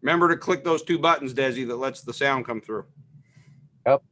Remember to click those two buttons, Desi, that lets the sound come through. Yep.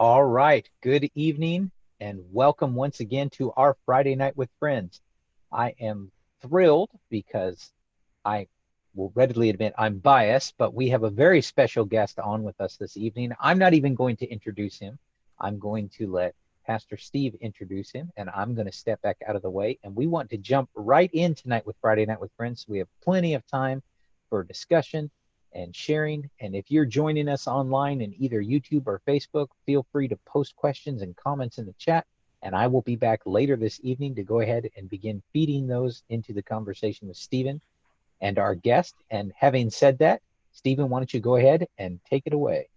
All right. Good evening and welcome once again to our Friday Night with Friends. I am thrilled because I will readily admit I'm biased, but we have a very special guest on with us this evening. I'm not even going to introduce him. I'm going to let Pastor Steve introduce him, and I'm going to step back out of the way. And we want to jump right in tonight with Friday Night with Friends. We have plenty of time for discussion and sharing. And if you're joining us online in either YouTube or Facebook, feel free to post questions and comments in the chat. And I will be back later this evening to go ahead and begin feeding those into the conversation with Stephen and our guest. And having said that, Stephen, why don't you go ahead and take it away?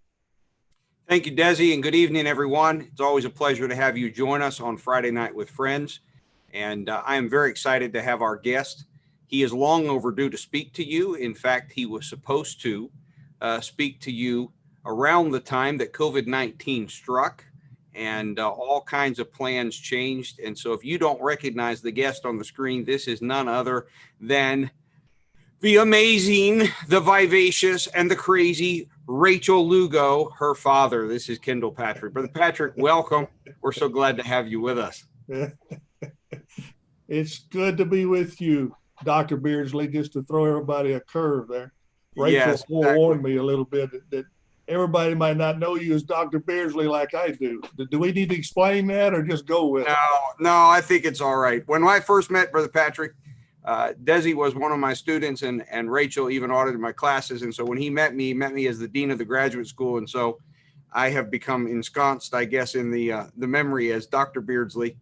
Thank you, Desi, and good evening, everyone. It's always a pleasure to have you join us on Friday Night with Friends. And I am very excited to have our guest. He is long overdue to speak to you. In fact, he was supposed to speak to you around the time that COVID-19 struck, and all kinds of plans changed. And so if you don't recognize the guest on the screen, this is none other than the amazing, the vivacious, and the crazy Rachel Lugo, her father. This is Kendall Patrick. Brother Patrick, welcome. We're so glad to have you with us. It's good to be with you, Dr. Beardsley, just to throw everybody a curve there. Rachel Yes, exactly. forewarned me a little bit that everybody might not know you as Dr. Beardsley like I do. Do we need to explain that or just go with it? No, I think it's all right. When I first met Brother Patrick, Desi was one of my students, and Rachel even audited my classes. And so when he met me as the dean of the graduate school. And so I have become ensconced, I guess, in the memory as Dr. Beardsley.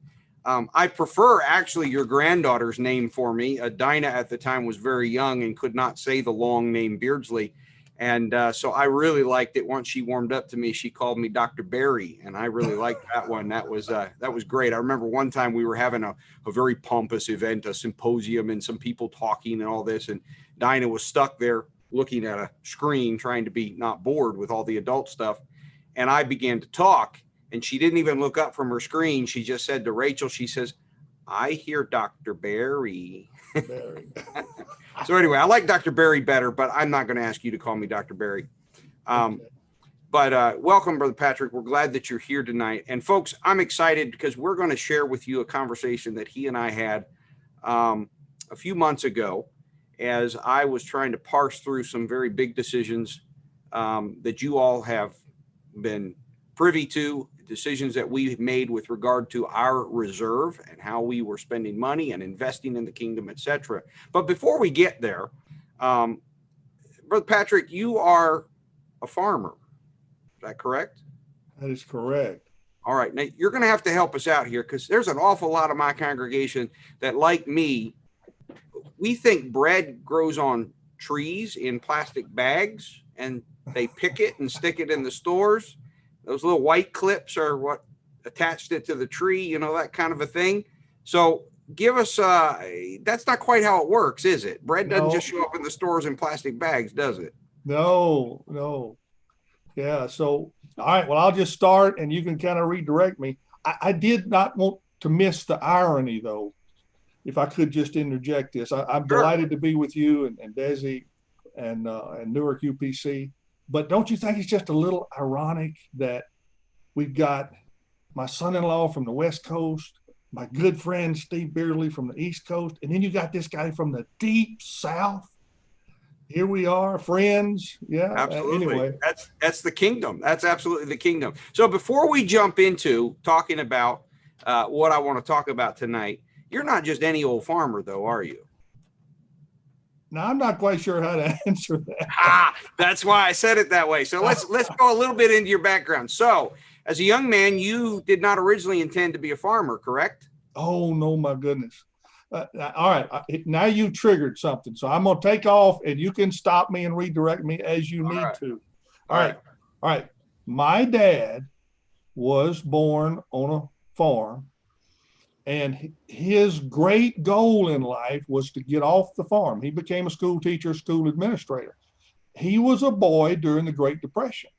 I prefer actually your granddaughter's name for me. Dinah at the time was very young and could not say the long name Beardsley. And so I really liked it. Once she warmed up to me, she called me Dr. Barry, and I really liked that one. That was great. I remember one time we were having a very pompous event, a symposium, and some people talking and all this. And Dinah was stuck there looking at a screen, trying to be not bored with all the adult stuff. And I began to talk, and she didn't even look up from her screen. She just said to Rachel, she says, "I hear Dr. Barry." Barry. So anyway, I like Dr. Barry better, but I'm not going to ask you to call me Dr. Barry. Okay. But welcome, Brother Patrick. We're glad that you're here tonight. And folks, I'm excited because we're going to share with you a conversation that he and I had a few months ago as I was trying to parse through some very big decisions that you all have been privy to, decisions that we've made with regard to our reserve and how we were spending money and investing in the kingdom, etc. But before we get there, Brother Patrick, you are a farmer. Is that correct? That is correct. All right. Now you're going to have to help us out here because there's an awful lot of my congregation that, like me, we think bread grows on trees in plastic bags and they pick it and stick it in the stores. Those little white clips are what attached it to the tree, that kind of a thing. So give us, that's not quite how it works, is it? Bread doesn't just show up in the stores in plastic bags, does it? No. Yeah. So, all right. Well, I'll just start and you can kind of redirect me. I did not want to miss the irony, though, if I could just interject this. I'm Sure. Delighted to be with you and Desi and Newark UPC. But don't you think it's just a little ironic that we've got my son-in-law from the West Coast, my good friend Steve Beardsley from the East Coast, and then you got this guy from the deep South? Here we are, friends. Yeah. Absolutely. Anyway, that's the kingdom. That's absolutely the kingdom. So before we jump into talking about what I want to talk about tonight, you're not just any old farmer, though, are you? now I'm not quite sure how to answer that. That's why I said it that way. So let's go a little bit into your background. So as a young man, you did not originally intend to be a farmer, correct? Oh, no, my goodness. All right. Now you triggered something. So I'm going to take off and you can stop me and redirect me as you need to. All right. My dad was born on a farm, and his great goal in life was to get off the farm. He became a school teacher, school administrator. He was a boy during the Great Depression,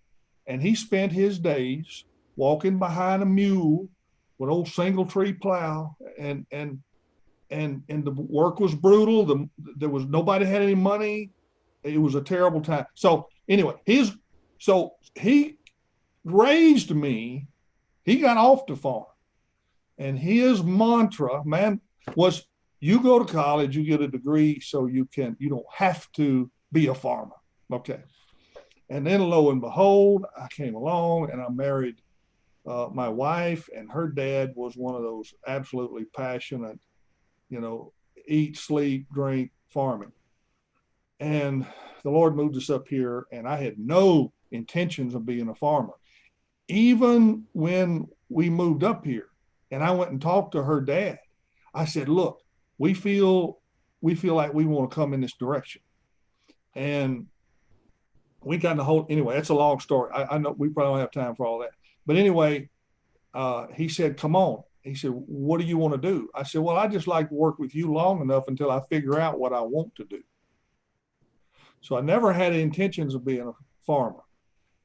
and he spent his days walking behind a mule with an old single tree plow, and the work was brutal. There was nobody had any money. It was a terrible time. So anyway, he raised me. He got off the farm, and his mantra, man, was you go to college, you get a degree, so you don't have to be a farmer. Okay. And then lo and behold, I came along and I married my wife, and her dad was one of those absolutely passionate, eat, sleep, drink, farming. And the Lord moved us up here, and I had no intentions of being a farmer. Even when we moved up here and I went and talked to her dad, I said, look, we feel like we want to come in this direction. And we got the whole, anyway, that's a long story. I know we probably don't have time for all that. But anyway, he said, come on. He said, what do you want to do? I said, well, I just like to work with you long enough until I figure out what I want to do. So I never had intentions of being a farmer.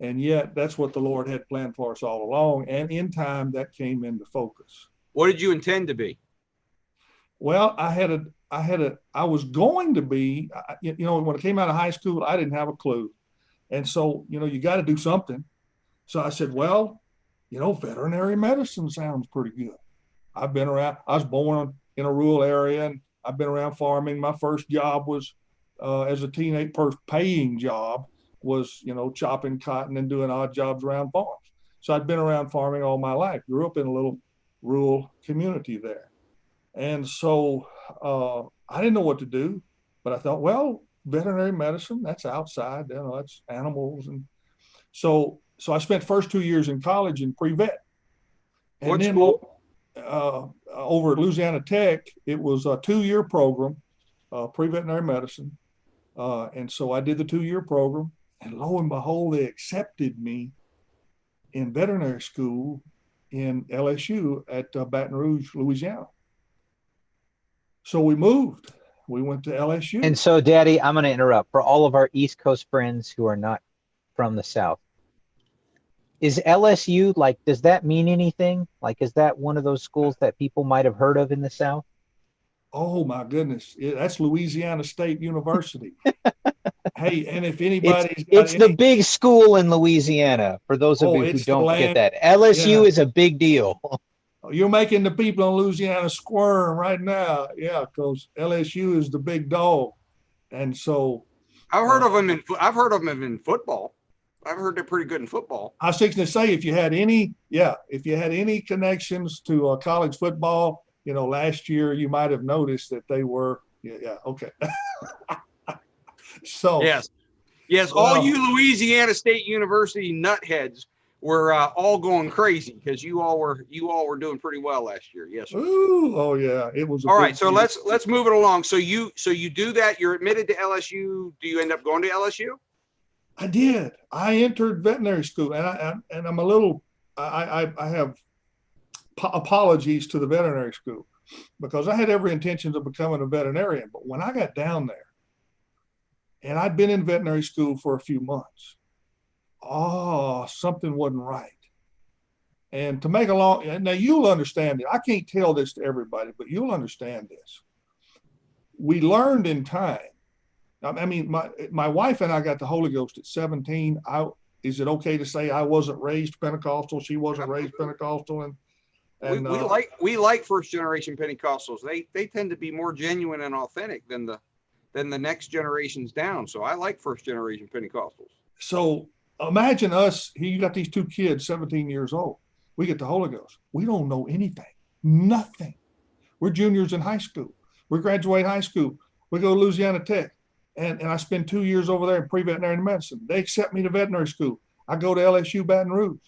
And yet that's what the Lord had planned for us all along. And in time, that came into focus. What did you intend to be? Well, I was going to be, when I came out of high school, I didn't have a clue. And so, you got to do something. So I said, well, veterinary medicine sounds pretty good. I was born in a rural area, and I've been around farming. My first job was as a teenage, first paying job was, chopping cotton and doing odd jobs around farms. So I'd been around farming all my life, grew up in a little rural community there. And so I didn't know what to do, but I thought, well, veterinary medicine, that's outside, that's animals. And so I spent first 2 years in college in pre-vet. And What then school? Over at Louisiana Tech, it was a 2-year program, pre-veterinary medicine. And so I did the 2-year program, and lo and behold, they accepted me in veterinary school in LSU at Baton Rouge, Louisiana. So we moved. We went to LSU. And so, Daddy, I'm going to interrupt for all of our East Coast friends who are not from the South. Is LSU, like, does that mean anything? Like, is that one of those schools that people might have heard of in the South? Oh my goodness, that's Louisiana State University. Hey, and if anybody's it's the big school in Louisiana. For those of you who don't get that, LSU is a big deal. You're making the people in Louisiana squirm right now, yeah, because LSU is the big dog, and so I've heard of them in football. I've heard they're pretty good in football. I was fixing to say, if you had any connections to college football, last year you might have noticed that they were, okay. So yes, all you Louisiana State University nutheads were all going crazy because you all were doing pretty well last year. Yes, sir. Ooh, oh yeah, it was. All right, so let's move it along. So you do that. You're admitted to LSU. Do you end up going to LSU? I did. I entered veterinary school, and I'm a little. I have apologies to the veterinary school because I had every intention of becoming a veterinarian. But when I got down there, and I'd been in veterinary school for a few months, something wasn't right. And to make a long, now you'll understand it. I can't tell this to everybody, but you'll understand this. We learned in time. I mean, my wife and I got the Holy Ghost at 17. Is it okay to say I wasn't raised Pentecostal? She wasn't raised Pentecostal, and we like first generation Pentecostals. They tend to be more genuine and authentic than the next generations down. So I like first generation Pentecostals. So imagine us. You got these 2 kids, 17 years old. We get the Holy Ghost. We don't know anything, nothing. We're juniors in high school. We graduate high school. We go to Louisiana Tech. And I spend 2 years over there in pre-veterinary medicine. They accept me to veterinary school. I go to LSU Baton Rouge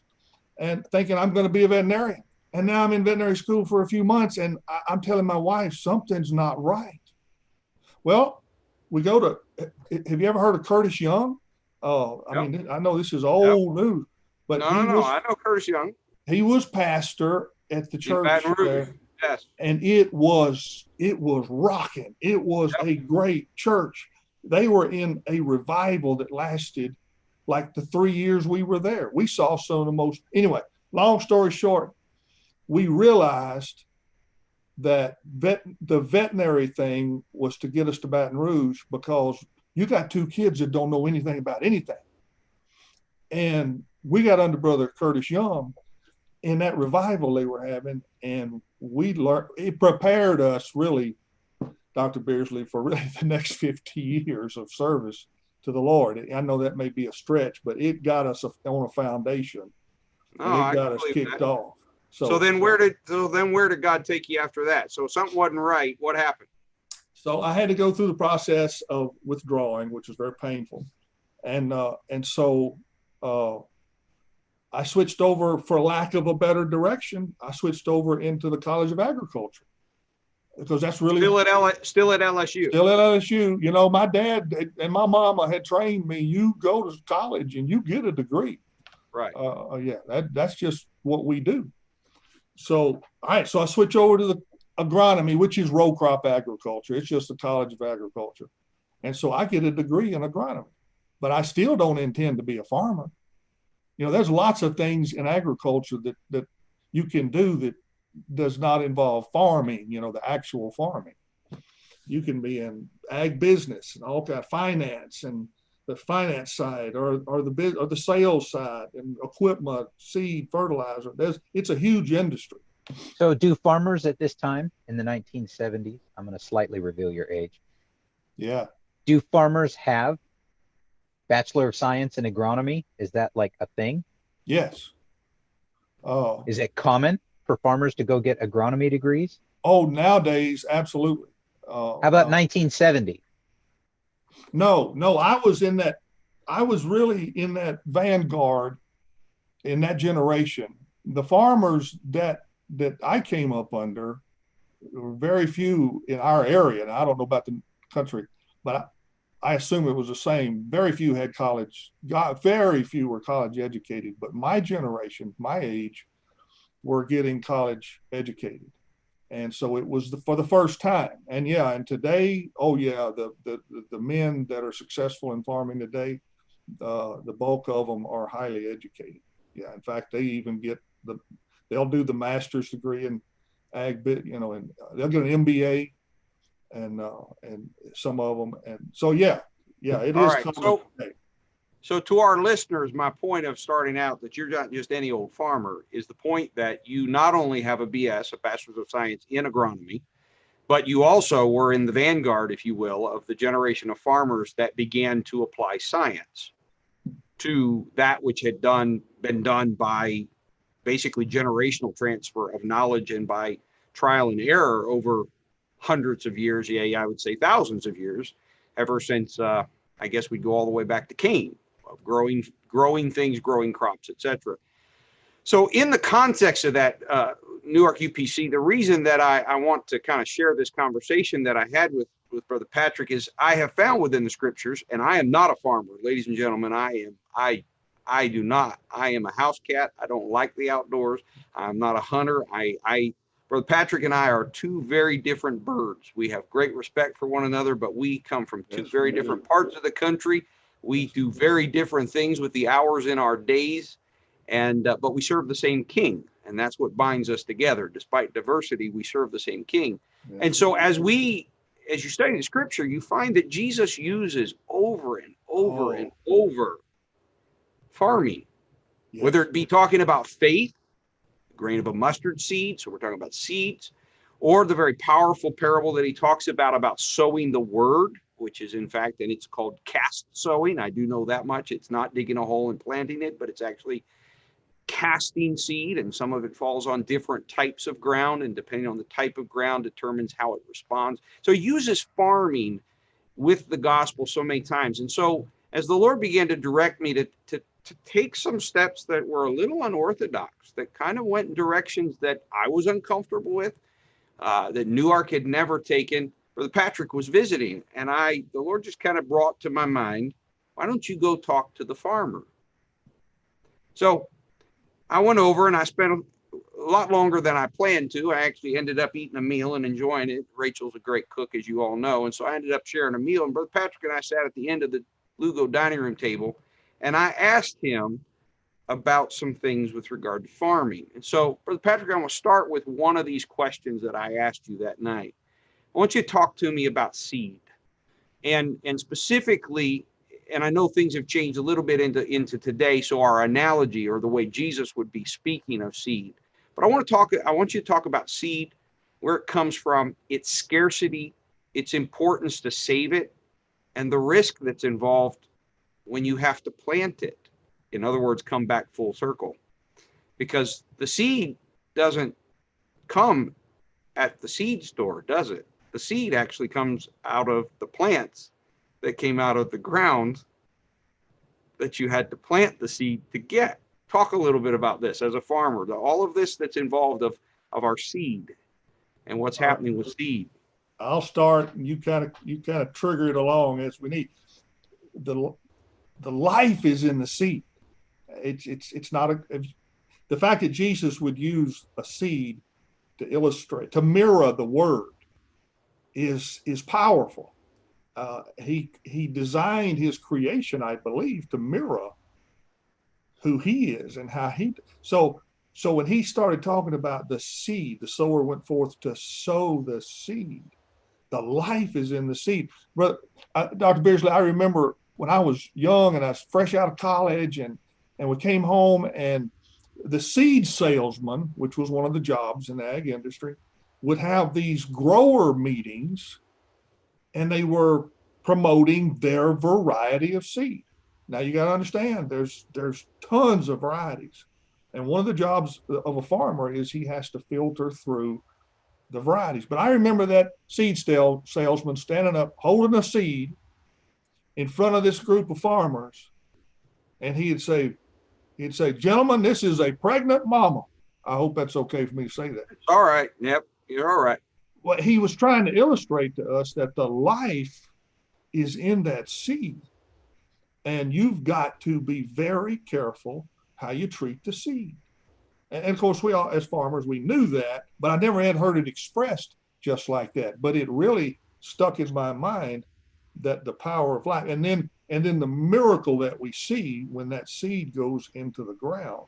and thinking I'm going to be a veterinarian. And now I'm in veterinary school for a few months, and I'm telling my wife something's not right. Well, we go to, have you ever heard of Curtis Young? I mean, I know this is old news, but I know Curtis Young. He was pastor at the church Baton Rouge. there, yes. And it was rocking. It was a great church. They were in a revival that lasted like the 3 years we were there. We saw some of the most, anyway, long story short, we realized that the veterinary thing was to get us to Baton Rouge because you got 2 kids that don't know anything about anything. And we got under Brother Curtis Young in that revival they were having, and we learned, it prepared us really, Dr. Beersley, for really the next 50 years of service to the Lord. I know that may be a stretch, but it got us on a foundation. And it got us kicked off. So then where did God take you after that? So something wasn't right. What happened? So I had to go through the process of withdrawing, which was very painful. And so I switched over, for lack of a better direction, I switched over into the College of Agriculture. Because that's really still at LSU. Still at LSU. My dad and my mama had trained me. You go to college and you get a degree. Right. That's just what we do. So, all right. So I switch over to the agronomy, which is row crop agriculture. It's just the College of Agriculture. And so I get a degree in agronomy, but I still don't intend to be a farmer. There's lots of things in agriculture that you can do that does not involve farming, the actual farming. You can be in ag business and all kind of finance, and the finance side or the sales side, and equipment, seed, fertilizer. It's a huge industry. So do farmers at this time in the 1970s, I'm going to slightly reveal your age. Yeah. Do farmers have Bachelor of Science in Agronomy? Is that like a thing? Yes. Oh, Is it common for farmers to go get agronomy degrees? oh, nowadays, absolutely. How about 1970? No, no, I was really in that vanguard in that generation. The farmers that I came up under were very few in our area. And I don't know about the country, but I assume it was the same. Very few had college, very few were college educated, but my generation, my age, were getting college educated. And so it was for the first time. And yeah, and today, oh yeah, the men that are successful in farming today, the bulk of them are highly educated. Yeah, in fact, they even get they'll do the master's degree in ag, and they'll get an MBA, and some of them, and so yeah, it All is right. common today. So to our listeners, my point of starting out that you're not just any old farmer is the point that you not only have a BS, a Bachelor's of Science in Agronomy, but you also were in the vanguard, if you will, of the generation of farmers that began to apply science to that which had been done by basically generational transfer of knowledge and by trial and error over hundreds of years. Yeah, I would say thousands of years, ever since I guess we'd go all the way back to Cain, of growing things, growing crops, etc. So in the context of that Newark UPC, the reason that I want to kind of share this conversation that I had with Brother Patrick is I have found within the scriptures, and I am not a farmer, ladies and gentlemen. I do not. I am a house cat. I don't like the outdoors. I'm not a hunter. Brother Patrick and I are two very different birds. We have great respect for one another, but we come from two very different parts of the country. We do very different things with the hours in our days, and but we serve the same King, and that's what binds us together. Despite diversity, we serve the same King. And so as you study the scripture, you find that Jesus uses over and over and over farming, whether it be talking about faith, grain of a mustard seed, so we're talking about seeds, or the very powerful parable that he talks about sowing the word, which is in fact, and it's called cast sowing. I do know that much. It's not digging a hole and planting it, but it's actually casting seed, and some of it falls on different types of ground, and depending on the type of ground determines how it responds. So he uses farming with the gospel so many times. And so as the Lord began to direct me to take some steps that were a little unorthodox, that kind of went in directions that I was uncomfortable with, that Newark had never taken. Brother Patrick was visiting, and the Lord just kind of brought to my mind, why don't you go talk to the farmer? So I went over and I spent a lot longer than I planned to. I actually ended up eating a meal and enjoying it. Rachel's a great cook, as you all know. And so I ended up sharing a meal, and Brother Patrick and I sat at the end of the Lugo dining room table, and I asked him about some things with regard to farming. And so, Brother Patrick, I'm going to start with one of these questions that I asked you that night. I want you to talk to me about seed, and specifically, and I know things have changed a little bit into today, so our analogy or the way Jesus would be speaking of seed. But I want you to talk about seed, where it comes from, its scarcity, its importance to save it, and the risk that's involved when you have to plant it. In other words, come back full circle. Because the seed doesn't come at the seed store, does it? The seed actually comes out of the plants that came out of the ground that you had to plant the seed to get. Talk a little bit about this as a farmer, all of this that's involved of our seed and what's happening with seed. I'll start, and you kind of trigger it along as we need. The life is in the seed. It's not the fact that Jesus would use a seed to illustrate, to mirror the word, is powerful. He designed his creation, I believe, to mirror who he is and how he. So when he started talking about the seed, the sower went forth to sow the seed. The life is in the seed. But Dr. Beardsley, I remember when I was young and I was fresh out of college, and we came home, and the seed salesman, which was one of the jobs in the ag industry, would have these grower meetings, and they were promoting their variety of seed. Now you got to understand there's tons of varieties. And one of the jobs of a farmer is he has to filter through the varieties. But I remember that seed salesman standing up holding a seed in front of this group of farmers. And he'd say, gentlemen, this is a pregnant mama. I hope that's okay for me to say that. It's all right. Yep. You're all right. Well, he was trying to illustrate to us that the life is in that seed. And you've got to be very careful how you treat the seed. And of course, we all, as farmers, we knew that, but I never had heard it expressed just like that. But it really stuck in my mind that the power of life, and then the miracle that we see when that seed goes into the ground.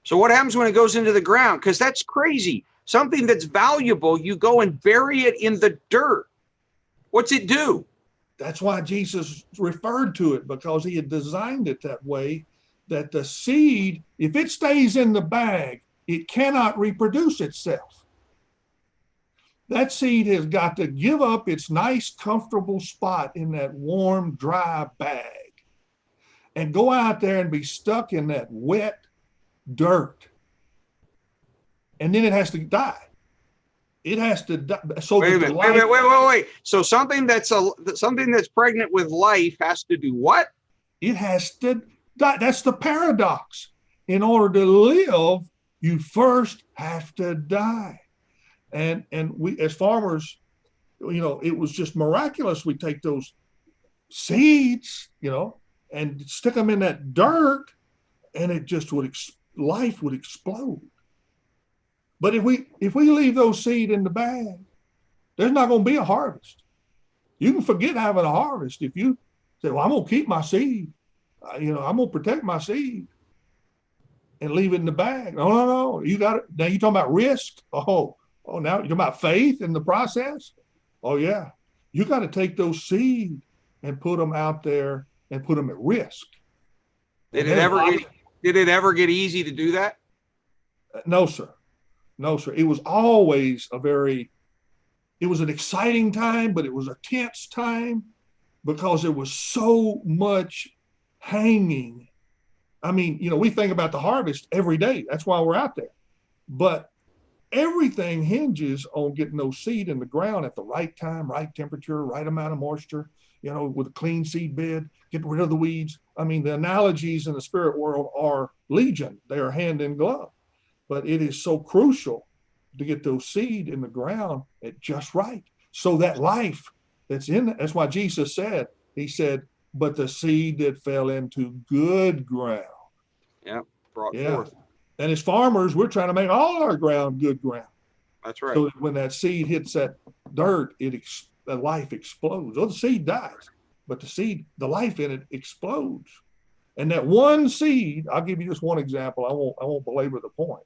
So what happens when it goes into the ground? Because that's crazy. Something that's valuable, you go and bury it in the dirt. What's it do? That's why Jesus referred to it, because he had designed it that way, that the seed, if it stays in the bag, it cannot reproduce itself. That seed has got to give up its nice, comfortable spot in that warm, dry bag and go out there and be stuck in that wet dirt. And then it has to die. It has to die. So wait a minute, wait. So something that's pregnant with life has to do what? It has to die. That's the paradox. In order to live, you first have to die. And we, as farmers, it was just miraculous. We take those seeds, and stick them in that dirt, and it just life would explode. But if we leave those seeds in the bag, there's not going to be a harvest. You can forget having a harvest if you say, "Well, I'm going to keep my seed. I'm going to protect my seed," and leave it in the bag. No. You got it. Now you're talking about risk. Oh, now you're talking about faith in the process. Oh yeah, you got to take those seeds and put them out there and put them at risk. Did it ever get easy to do that? No, sir. It was always it was an exciting time, but it was a tense time because there was so much hanging. I mean, we think about the harvest every day. That's why we're out there. But everything hinges on getting those seed in the ground at the right time, right temperature, right amount of moisture, with a clean seed bed, get rid of the weeds. I mean, the analogies in the spirit world are legion. They are hand in glove. But it is so crucial to get those seed in the ground at just right. So that life that's in it, that's why Jesus said, he said, but the seed that fell into good ground. Yeah, brought forth. And as farmers, we're trying to make all our ground good ground. That's right. So that when that seed hits that dirt, the life explodes. The seed dies, but the life in it explodes. And that one seed, I'll give you just one example. I won't belabor the point.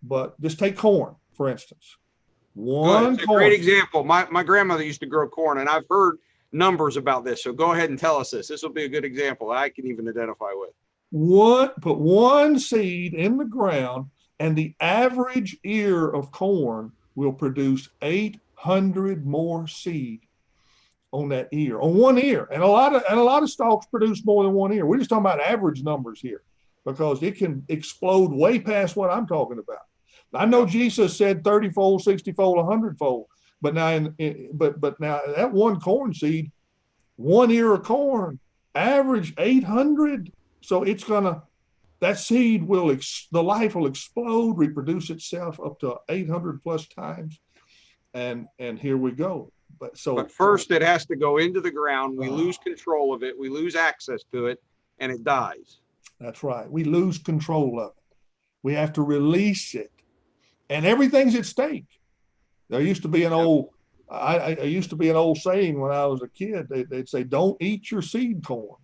But just take corn, for instance. It's a great example. My grandmother used to grow corn, and I've heard numbers about this. So go ahead and tell us this. This will be a good example I can even identify with. Put one seed in the ground, and the average ear of corn will produce 800 more seed on that ear, on one ear. And a lot of stalks produce more than one ear. We're just talking about average numbers here, because it can explode way past what I'm talking about. I know Jesus said 30-fold, 60-fold, 100-fold, but now that one corn seed, one ear of corn, average 800. So that seed the life will explode, reproduce itself up to 800 plus times. And here we go. But first it has to go into the ground. We lose control of it. We lose access to it, and it dies. That's right. We lose control of it. We have to release it, and everything's at stake. There used to be an old saying when I was a kid. They'd say, "Don't eat your seed corn."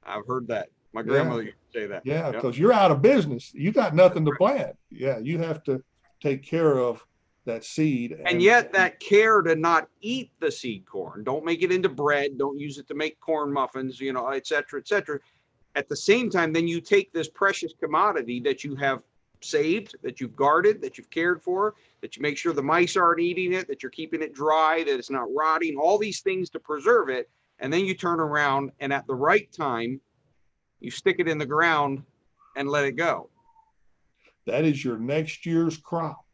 I've heard that. My grandmother used to say that. Yeah, because you're out of business. You got nothing to plant. Yeah, you have to take care of that seed. And yet that care to not eat the seed corn, don't make it into bread, don't use it to make corn muffins, et cetera, et cetera. At the same time, then you take this precious commodity that you have saved, that you've guarded, that you've cared for, that you make sure the mice aren't eating it, that you're keeping it dry, that it's not rotting, all these things to preserve it. And then you turn around and at the right time, you stick it in the ground and let it go. That is your next year's crop.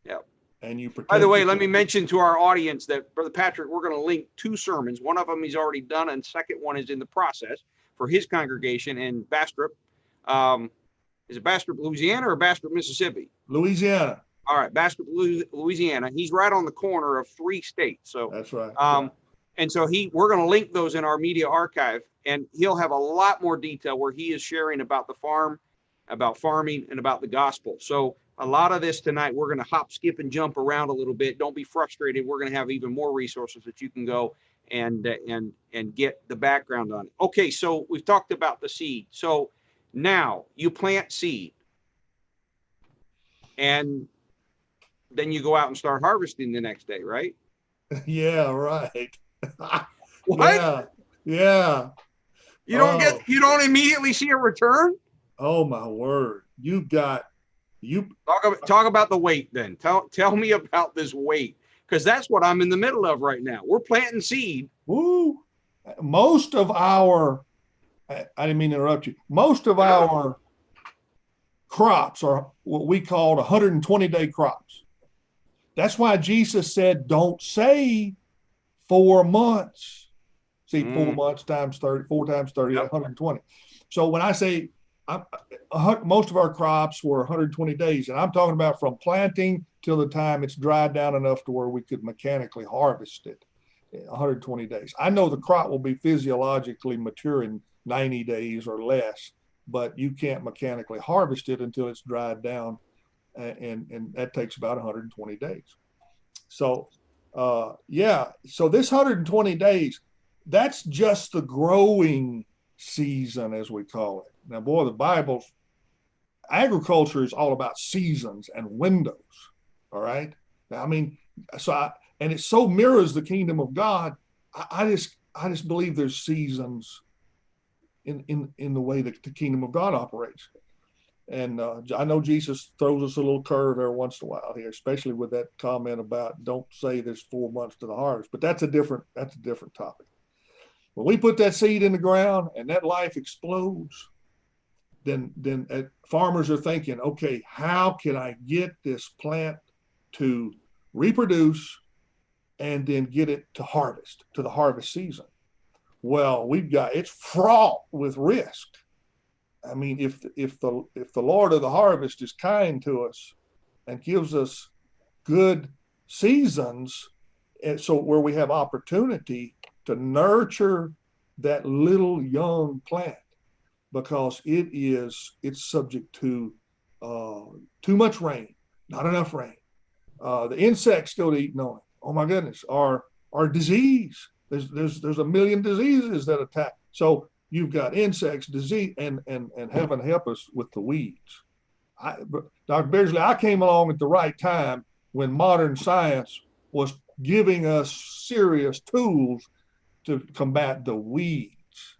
Yep. And you protect. By the way, let me mention to our audience that Brother Patrick, we're going to link 2 sermons. One of them he's already done, and the second one is in the process for his congregation in Bastrop. Is it Bastrop, Louisiana, or Bastrop, Mississippi? Louisiana. All right, Bastrop, Louisiana. He's right on the corner of 3 states. So that's right. And so we're going to link those in our media archive, and he'll have a lot more detail where he is sharing about the farm, about farming, and about the gospel. So a lot of this tonight, we're going to hop, skip, and jump around a little bit. Don't be frustrated. We're going to have even more resources that you can go and get the background on it. Okay, so we've talked about the seed. So now you plant seed, and then you go out and start harvesting the next day, right? Yeah, right. What? Yeah. You don't immediately see a return? Oh my word. Talk about the wait then. Tell me about this wait, because that's what I'm in the middle of right now. We're planting seed. Woo. Most of our, I didn't mean to interrupt you. Most of our crops are what we call 120-day crops. That's why Jesus said, don't say 4 months. See, 4 months times 30, 4 times 30, Yep. 120. So when I say most of our crops were 120 days, and I'm talking about from planting till the time it's dried down enough to where we could mechanically harvest it, 120 days. I know the crop will be physiologically mature in 90 days or less, but you can't mechanically harvest it until it's dried down, and that takes about 120 days. So, so this 120 days, that's just the growing season, as we call it. Now, boy, the Bible's agriculture is all about seasons and windows. All right. I mean, and it so mirrors the kingdom of God. I just believe there's seasons in the way that the kingdom of God operates. And I know Jesus throws us a little curve every once in a while here, especially with that comment about don't say there's 4 months to the harvest, but that's a different topic. When we put that seed in the ground and that life explodes, then farmers are thinking, okay, how can I get this plant to reproduce and then get it to harvest, to the harvest season? Well, it's fraught with risk. I mean, if the Lord of the harvest is kind to us and gives us good seasons, and so where we have opportunity to nurture that little young plant, because it's subject to too much rain, not enough rain. The insects go to eating on it. Oh my goodness, our disease. There's a million diseases that attack. So you've got insects, disease, and heaven help us with the weeds. Dr. Beardsley, I came along at the right time when modern science was giving us serious tools to combat the weeds.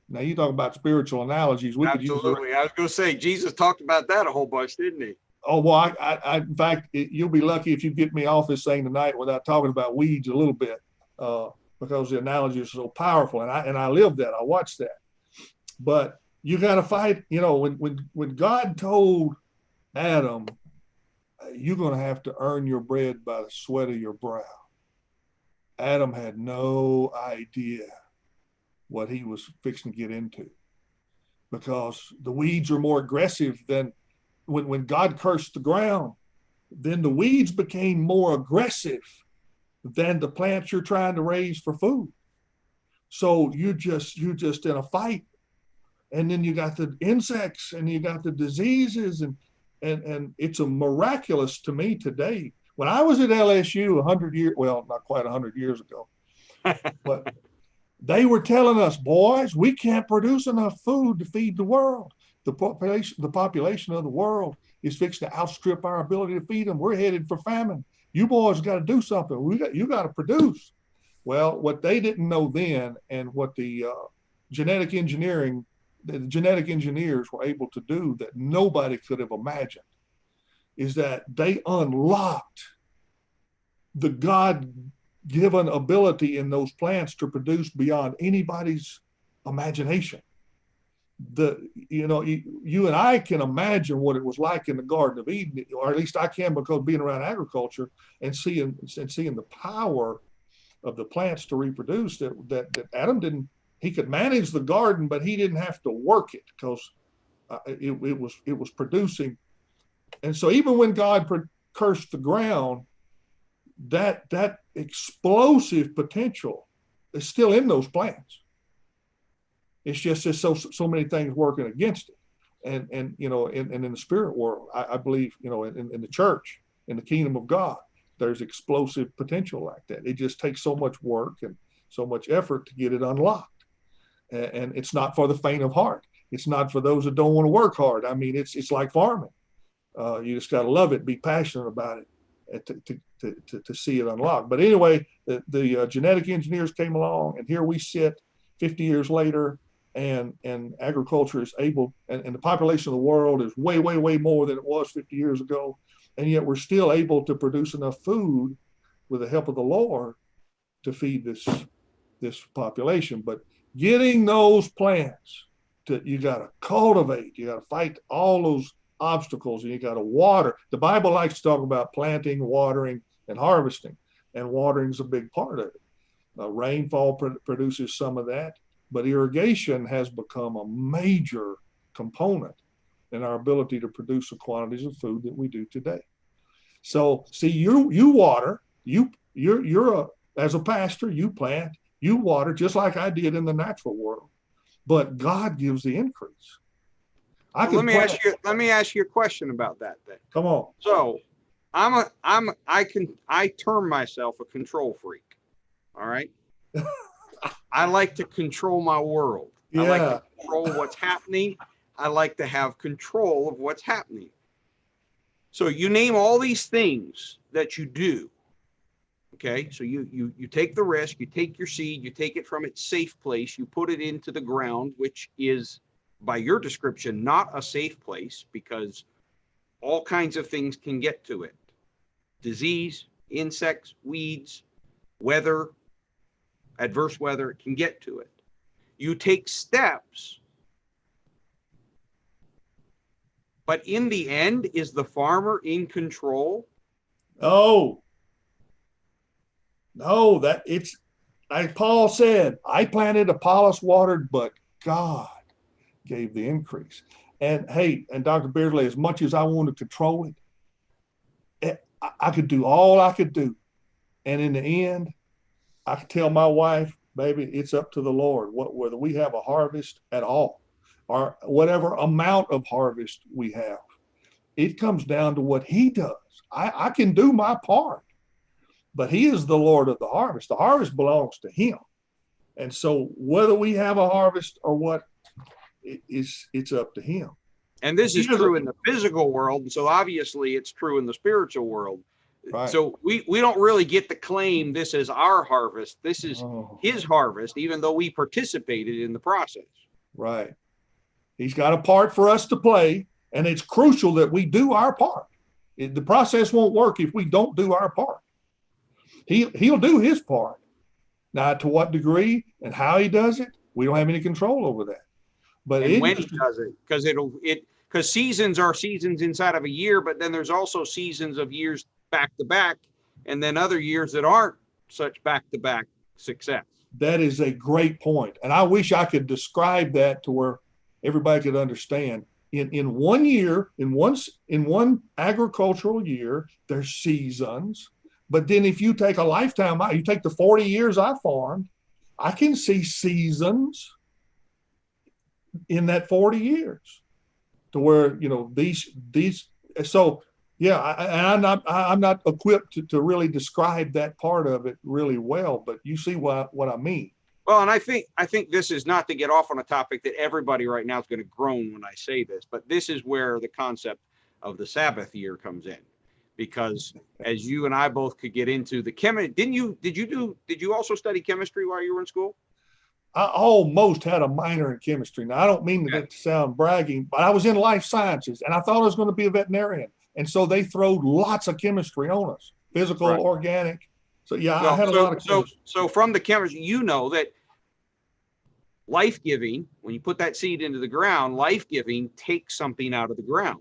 Now you talk about spiritual analogies. Absolutely. I was going to say, Jesus talked about that a whole bunch, didn't he? Oh, well, I in fact, you'll be lucky if you get me off this thing tonight without talking about weeds a little bit, because the analogies are so powerful, and I live that. I watch that. But you got to fight. You know, when God told Adam, you're going to have to earn your bread by the sweat of your brow, Adam had no idea what he was fixing to get into, because the weeds are more aggressive than when God cursed the ground. Then the weeds became more aggressive than the plants you're trying to raise for food. So you're just in a fight. And then you got the insects and you got the diseases, and it's a miraculous to me today. When I was at LSU 100 years, well, not quite 100 years ago, but they were telling us, boys, we can't produce enough food to feed the world. The population of the world is fixed to outstrip our ability to feed them. We're headed for famine. You boys got to do something. You got to produce. Well, what they didn't know then, and what the genetic engineers were able to do that nobody could have imagined, is that they unlocked the God-given ability in those plants to produce beyond anybody's imagination. you and I can imagine what it was like in the Garden of Eden, or at least I can, because being around agriculture and seeing the power of the plants to reproduce, that Adam didn't. He could manage the garden, but he didn't have to work it, because it was producing. And so even when God cursed the ground, that explosive potential is still in those plants. It's just so many things working against it. And in the spirit world, I believe, in the church, in the kingdom of God, there's explosive potential like that. It just takes so much work and so much effort to get it unlocked. And it's not for the faint of heart. It's not for those that don't want to work hard. I mean, it's like farming. You just got to love it, be passionate about it to see it unlocked. But anyway, the genetic engineers came along, and here we sit 50 years later, and agriculture is able, and the population of the world is way, way, way more than it was 50 years ago. And yet we're still able to produce enough food with the help of the Lord to feed this population. But getting those plants, you got to cultivate, you got to fight all those obstacles, and you got to water. The Bible likes to talk about planting, watering, and harvesting, and watering is a big part of it. Rainfall produces some of that, but irrigation has become a major component in our ability to produce the quantities of food that we do today. So, see, you water, as a pastor, you plant, you water, just like I did in the natural world, but God gives the increase. Let me ask you a question about that then. Come on. So, I term myself a control freak. All right. I like to control my world. Yeah. I like to control what's happening. I like to have control of what's happening. So you name all these things that you do. Okay. So you take the risk, you take your seed, you take it from its safe place, you put it into the ground, which is, by your description, not a safe place, because all kinds of things can get to it. Disease, insects, weeds, weather, adverse weather can get to it. You take steps, but in the end, is the farmer in control? No, like Paul said, I planted, Apollos watered, but God gave the increase. And hey, and Dr. Beardsley, as much as I want to control it, I could do all I could do. And in the end, I could tell my wife, baby, it's up to the Lord, whether we have a harvest at all, or whatever amount of harvest we have. It comes down to what he does. I can do my part, but he is the Lord of the harvest. The harvest belongs to him. And so whether we have a harvest or what, it's up to him. And this is true in the physical world. And so obviously it's true in the spiritual world. Right. So we don't really get to claim this as our harvest. This is his harvest, even though we participated in the process. Right. He's got a part for us to play, and it's crucial that we do our part. The process won't work if we don't do our part. He'll do his part. Now, to what degree and how he does it, we don't have any control over that. But when he does it, because seasons are seasons inside of a year, but then there's also seasons of years back to back, and then other years that aren't such back to back success. That is a great point, and I wish I could describe that to where everybody could understand. In one year, in one agricultural year, there's seasons. But then if you take a lifetime, you take the 40 years I farmed, I can see seasons in that 40 years to where, these, so yeah, I'm not equipped to really describe that part of it really well, but you see what I mean. Well, and I think this is not to get off on a topic that everybody right now is going to groan when I say this, but this is where the concept of the Sabbath year comes in, because as you and I both could get into the did you also study chemistry while you were in school? I almost had a minor in chemistry. Now, I don't mean to sound bragging, but I was in life sciences, and I thought I was going to be a veterinarian. And so they throwed lots of chemistry on us, physical, organic. So, yeah, I had a lot of chemistry. So from the chemistry, that Life-giving, when you put that seed into the ground, life-giving takes something out of the ground.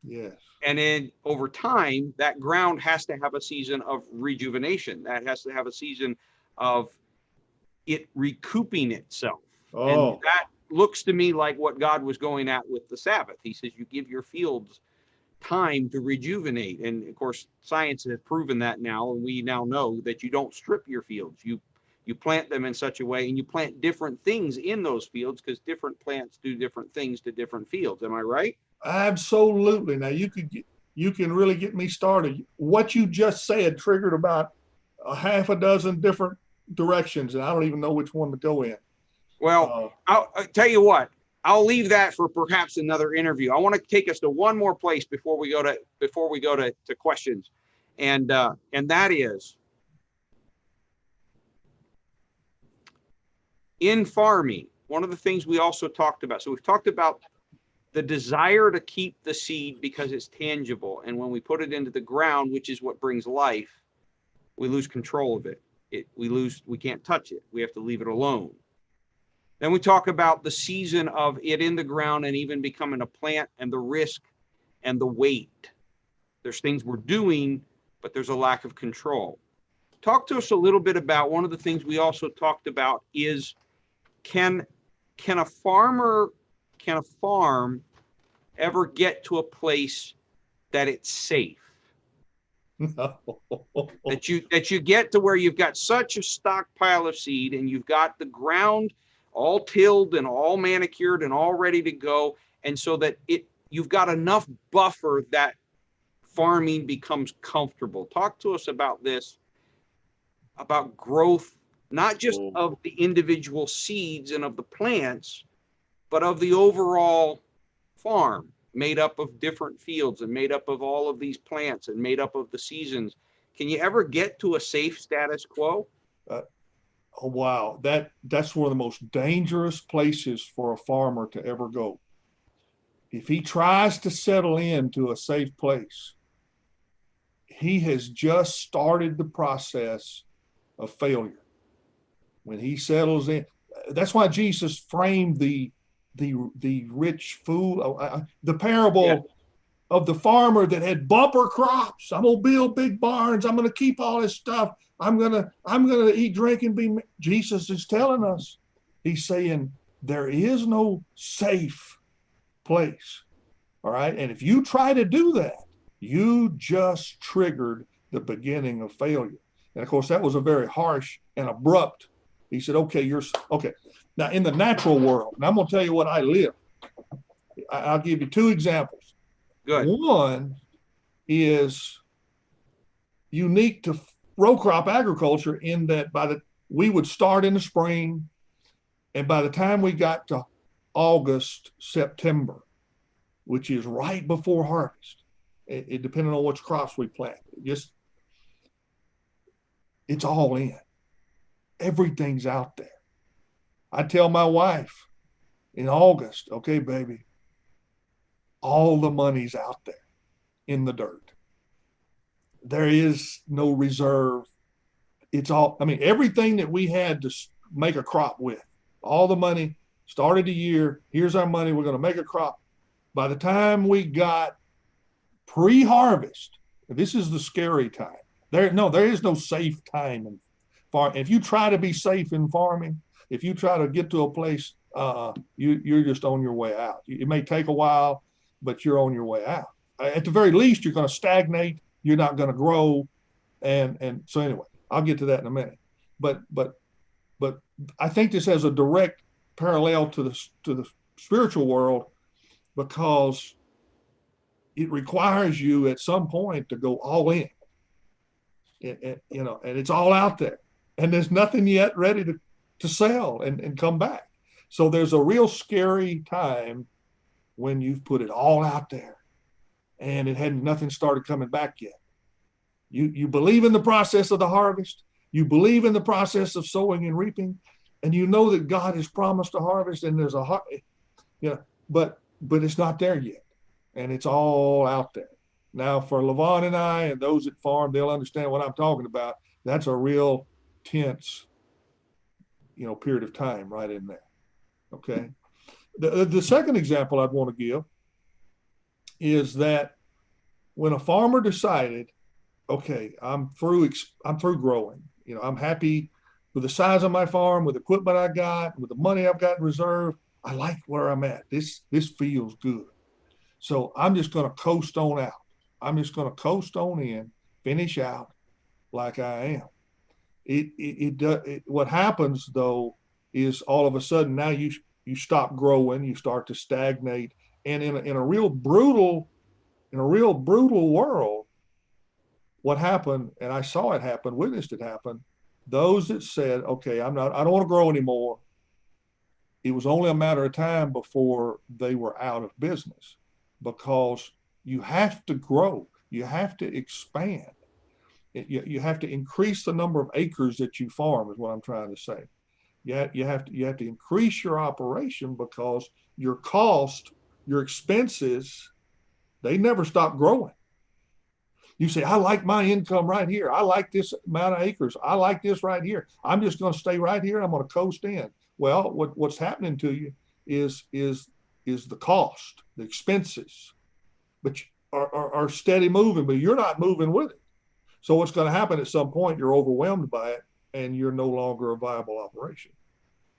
Yes. And then over time, that ground has to have a season of rejuvenation. That has to have a season of it recouping itself. Oh. And that looks to me like what God was going at with the Sabbath. He says, you give your fields time to rejuvenate. And of course, science has proven that now. And we now know that you don't strip your fields. You plant them in such a way, and you plant different things in those fields because different plants do different things to different fields. Am I right? Absolutely. Now you can really get me started. What you just said triggered about a half a dozen different directions, and I don't even know which one to go in. Well, I'll tell you what, I'll leave that for perhaps another interview. I want to take us to one more place before we go to questions. And that is in farming. One of the things we also talked about. So we've talked about the desire to keep the seed because it's tangible. And when we put it into the ground, which is what brings life, we lose control of it. We can't touch it. We have to leave it alone. Then we talk about the season of it in the ground and even becoming a plant, and the risk and the weight. There's things we're doing, but there's a lack of control. Talk to us a little bit about one of the things we also talked about is can a farm ever get to a place that it's safe? No. That you get to where you've got such a stockpile of seed and you've got the ground all tilled and all manicured and all ready to go, and so that you've got enough buffer that farming becomes comfortable. Talk to us about this, about growth, not just of the individual seeds and of the plants, but of the overall farm, made up of different fields and made up of all of these plants and made up of the seasons. Can you ever get to a safe status quo? Oh, wow. That's one of the most dangerous places for a farmer to ever go. If he tries to settle into a safe place, he has just started the process of failure. When he settles in, that's why Jesus framed the rich fool, the parable of the farmer that had bumper crops. I'm gonna build big barns. I'm gonna keep all this stuff. I'm gonna eat, drink, and be. Jesus is telling us. He's saying there is no safe place. All right, and if you try to do that, you just triggered the beginning of failure. And of course, that was a very harsh and abrupt. He said, "Okay, you're okay." Now, in the natural world, and I'm going to tell you what I live. I'll give you two examples. Good. One is unique to row crop agriculture in that we would start in the spring, and by the time we got to August, September, which is right before harvest, it depending on which crops we plant, it's all in. Everything's out there. I tell my wife in August, okay, baby, all the money's out there in the dirt. There is no reserve. It's all, everything that we had to make a crop with, all the money, started the year, here's our money, we're going to make a crop. By the time we got pre-harvest, this is the scary time. There is no safe time in farm. If you try to be safe in farming, if you try to get to a place, you're just on your way out. It may take a while, but you're on your way out. At the very least, you're going to stagnate. You're not going to grow, and so anyway, I'll get to that in a minute. But I think this has a direct parallel to the spiritual world, because it requires you at some point to go all in. And it's all out there, and there's nothing yet ready to sell and come back. So there's a real scary time when you've put it all out there and nothing started coming back yet. You believe in the process of the harvest. You believe in the process of sowing and reaping, and you know that God has promised a harvest, and there's but it's not there yet, and it's all out there. Now, for Levon and I and those that farm, they'll understand what I'm talking about. That's a real tense, period of time right in there. Okay. The second example I'd want to give is that when a farmer decided, okay, I'm through growing, I'm happy with the size of my farm, with the equipment I got, with the money I've got in reserve. I like where I'm at. This feels good. So I'm just going to coast on out. I'm just going to coast on in, finish out like I am. What happens though is all of a sudden now you stop growing, you start to stagnate, and in a real brutal world, what happened, and I saw it happen, witnessed it happen, those that said, okay, I don't want to grow anymore, it was only a matter of time before they were out of business, because you have to grow, you have to expand, you have to increase the number of acres that you farm, is what I'm trying to say. You have to increase your operation, because your cost, your expenses, they never stop growing. You say, I like my income right here. I like this amount of acres. I like this right here. I'm just going to stay right here. I'm going to coast in. Well, what's happening to you is the cost, the expenses, but are steady moving, but you're not moving with it. So what's going to happen at some point, you're overwhelmed by it, and you're no longer a viable operation.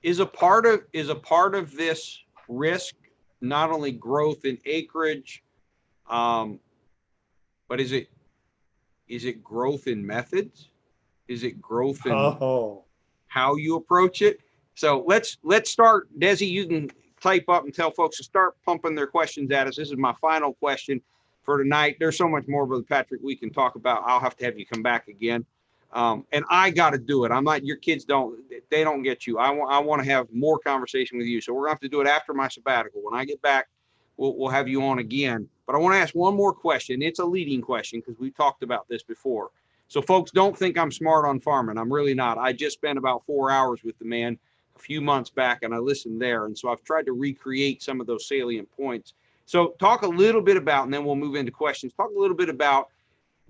Is a part of this risk not only growth in acreage, but is it growth in methods? Is it growth in how you approach it? So let's start. Desi, you can type up and tell folks to start pumping their questions at us. This is my final question for tonight. There's so much more, Brother Patrick, we can talk about. I'll have to have you come back again. And I got to do it. I'm not, your kids don't get you. I want to have more conversation with you. So we're going to have to do it after my sabbatical. When I get back, we'll have you on again. But I want to ask one more question. It's a leading question because we've talked about this before. So folks, don't think I'm smart on farming. I'm really not. I just spent about 4 hours with the man a few months back, and I listened there. And so I've tried to recreate some of those salient points. So talk a little bit about, and then we'll move into questions. Talk a little bit about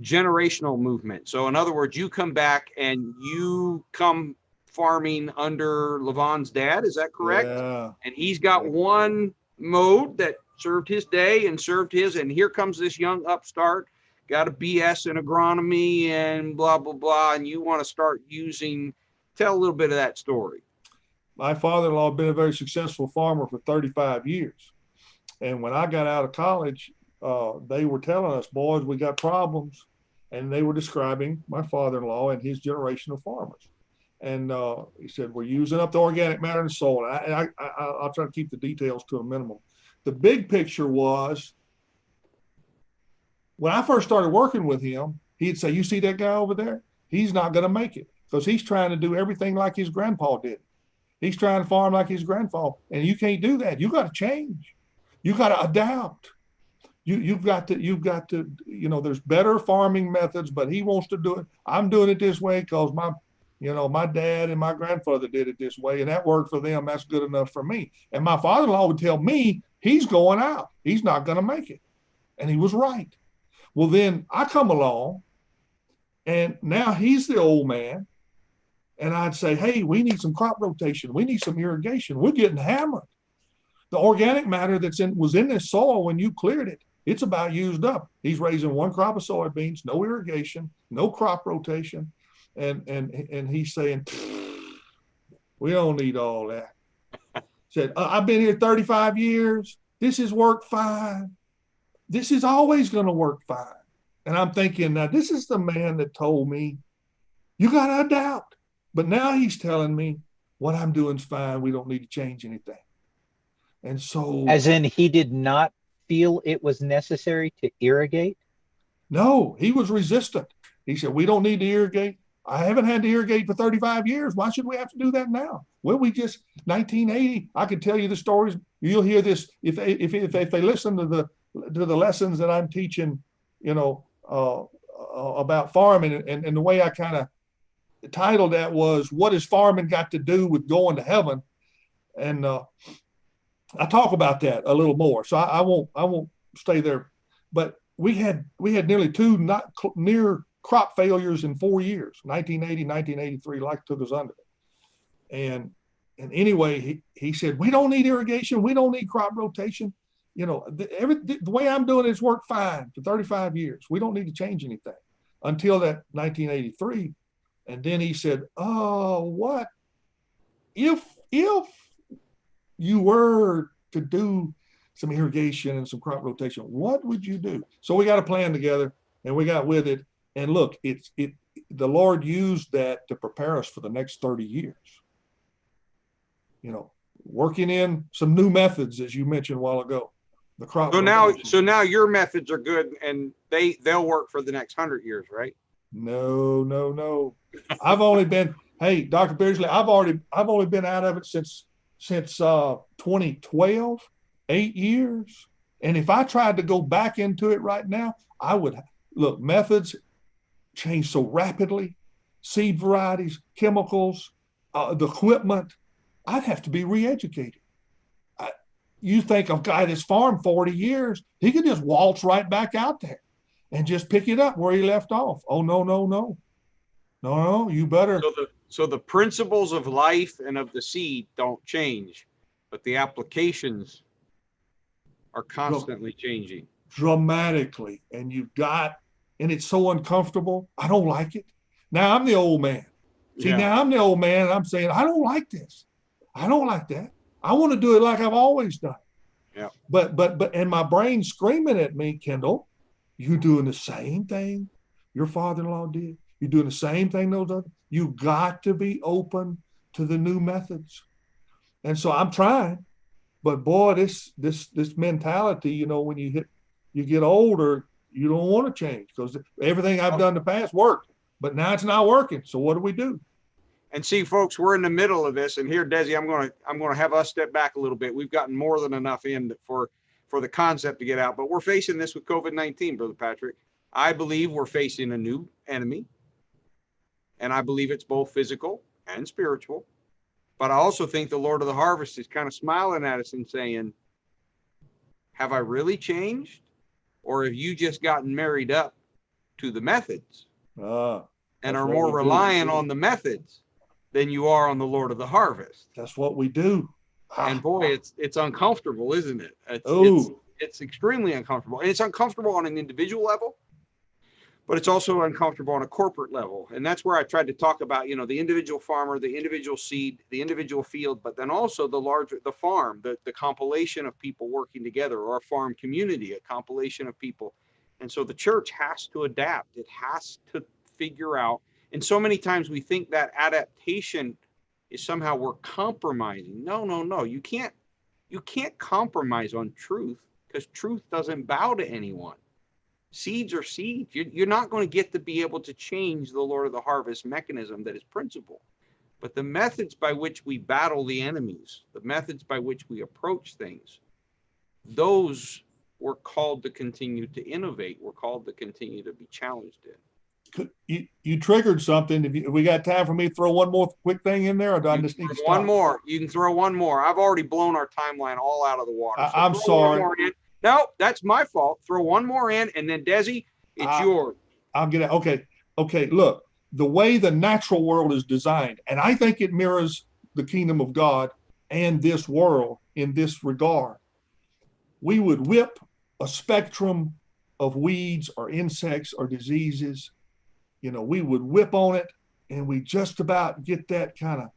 generational movement. So in other words, you come back and you come farming under Levon's dad. Is that correct? Yeah. And he's got one mode that served his day and served his, and here comes this young upstart, got a BS in agronomy and blah, blah, blah. And you want to start tell a little bit of that story. My father-in-law had been a very successful farmer for 35 years. And when I got out of college, they were telling us, boys, we got problems. And they were describing my father-in-law and his generation of farmers. And he said, we're using up the organic matter in the soil. And I'll try to keep the details to a minimum. The big picture was, when I first started working with him, he'd say, you see that guy over there? He's not going to make it because he's trying to do everything like his grandpa did. He's trying to farm like his grandpa. And you can't do that. You got to change. You got to adapt. You've got to, there's better farming methods, but he wants to do it. I'm doing it this way because my dad and my grandfather did it this way, and that worked for them. That's good enough for me. And my father-in-law would tell me he's going out. He's not going to make it. And he was right. Well, then I come along, and now he's the old man. And I'd say, hey, we need some crop rotation. We need some irrigation. We're getting hammered. The organic matter was in this soil when you cleared it, it's about used up. He's raising one crop of soybeans, no irrigation, no crop rotation. And he's saying, we don't need all that. Said, I've been here 35 years. This has worked fine. This is always going to work fine. And I'm thinking, now this is the man that told me, you got to adapt. But now he's telling me what I'm doing is fine. We don't need to change anything. And so, as in, he did not feel it was necessary to irrigate? No, he was resistant. He said, we don't need to irrigate. I haven't had to irrigate for 35 years. Why should we have to do that now? Well, 1980, I could tell you the stories. You'll hear this if they listen to the lessons that I'm teaching, about farming, and the way I kind of titled that was, what has farming got to do with going to heaven? And I talk about that a little more, so I won't stay there. But we had nearly two not near crop failures in 4 years, 1980, 1983, like took us under. And And anyway, he said, we don't need irrigation. We don't need crop rotation. The way I'm doing it's worked fine for 35 years. We don't need to change anything until that 1983. And then he said, oh, what if you were to do some irrigation and some crop rotation, what would you do? So we got a plan together and we got with it. And look, the Lord used that to prepare us for the next 30 years. Working in some new methods, as you mentioned a while ago. The crop. So now your methods are good and they'll work for the next 100 years, right? No. I've only been, hey, Dr. Beardsley, I've only been out of it since 2012, 8 years. And if I tried to go back into it right now, I would look, methods change so rapidly, seed varieties, chemicals, the equipment, I'd have to be re-educated. You think of a guy that's farmed 40 years, he could just waltz right back out there and just pick it up where he left off. Oh, no, you better. So the principles of life and of the seed don't change, but the applications are constantly changing. Dramatically. And and it's so uncomfortable. I don't like it. Now I'm the old man. Now I'm the old man and I'm saying, I don't like this. I don't like that. I want to do it like I've always done. Yeah. But and my brain's screaming at me, Kendall, you're doing the same thing your father-in-law did. You're doing the same thing those others. You got to be open to the new methods. And so I'm trying, but boy, this mentality, when you get older, you don't want to change because everything I've done in the past worked, but now it's not working. So what do we do? And see, folks, we're in the middle of this. And here, Desi, I'm going to have us step back a little bit. We've gotten more than enough in for the concept to get out, but we're facing this with COVID-19, Brother Patrick. I believe we're facing a new enemy. And I believe it's both physical and spiritual. But I also think the Lord of the harvest is kind of smiling at us and saying, have I really changed? Or have you just gotten married up to the methods and are more reliant on the methods than you are on the Lord of the harvest? That's what we do. And boy, it's uncomfortable, isn't it? It's extremely uncomfortable. And it's uncomfortable on an individual level, but it's also uncomfortable on a corporate level. And that's where I tried to talk about, the individual farmer, the individual seed, the individual field, but then also the farm, the compilation of people working together, or a farm community, a compilation of people. And so the church has to adapt. It has to figure out. And so many times we think that adaptation is somehow we're compromising. No. You can't compromise on truth because truth doesn't bow to anyone. Seeds are seeds. You're not going to get to be able to change the Lord of the harvest mechanism that is principle. But the methods by which we battle the enemies, the methods by which we approach things, those we're called to continue to innovate. We're called to continue to be challenged in. You triggered something. We got time for me to throw one more quick thing in there, or do I just need to stop? One more. You can throw one more. I've already blown our timeline all out of the water. So I'm sorry. No, that's my fault. Throw one more in, and then Desi, it's yours. I'll get it. Okay. Look, the way the natural world is designed, and I think it mirrors the kingdom of God and this world in this regard. We would whip a spectrum of weeds or insects or diseases. We would whip on it, and we just about get that kind of,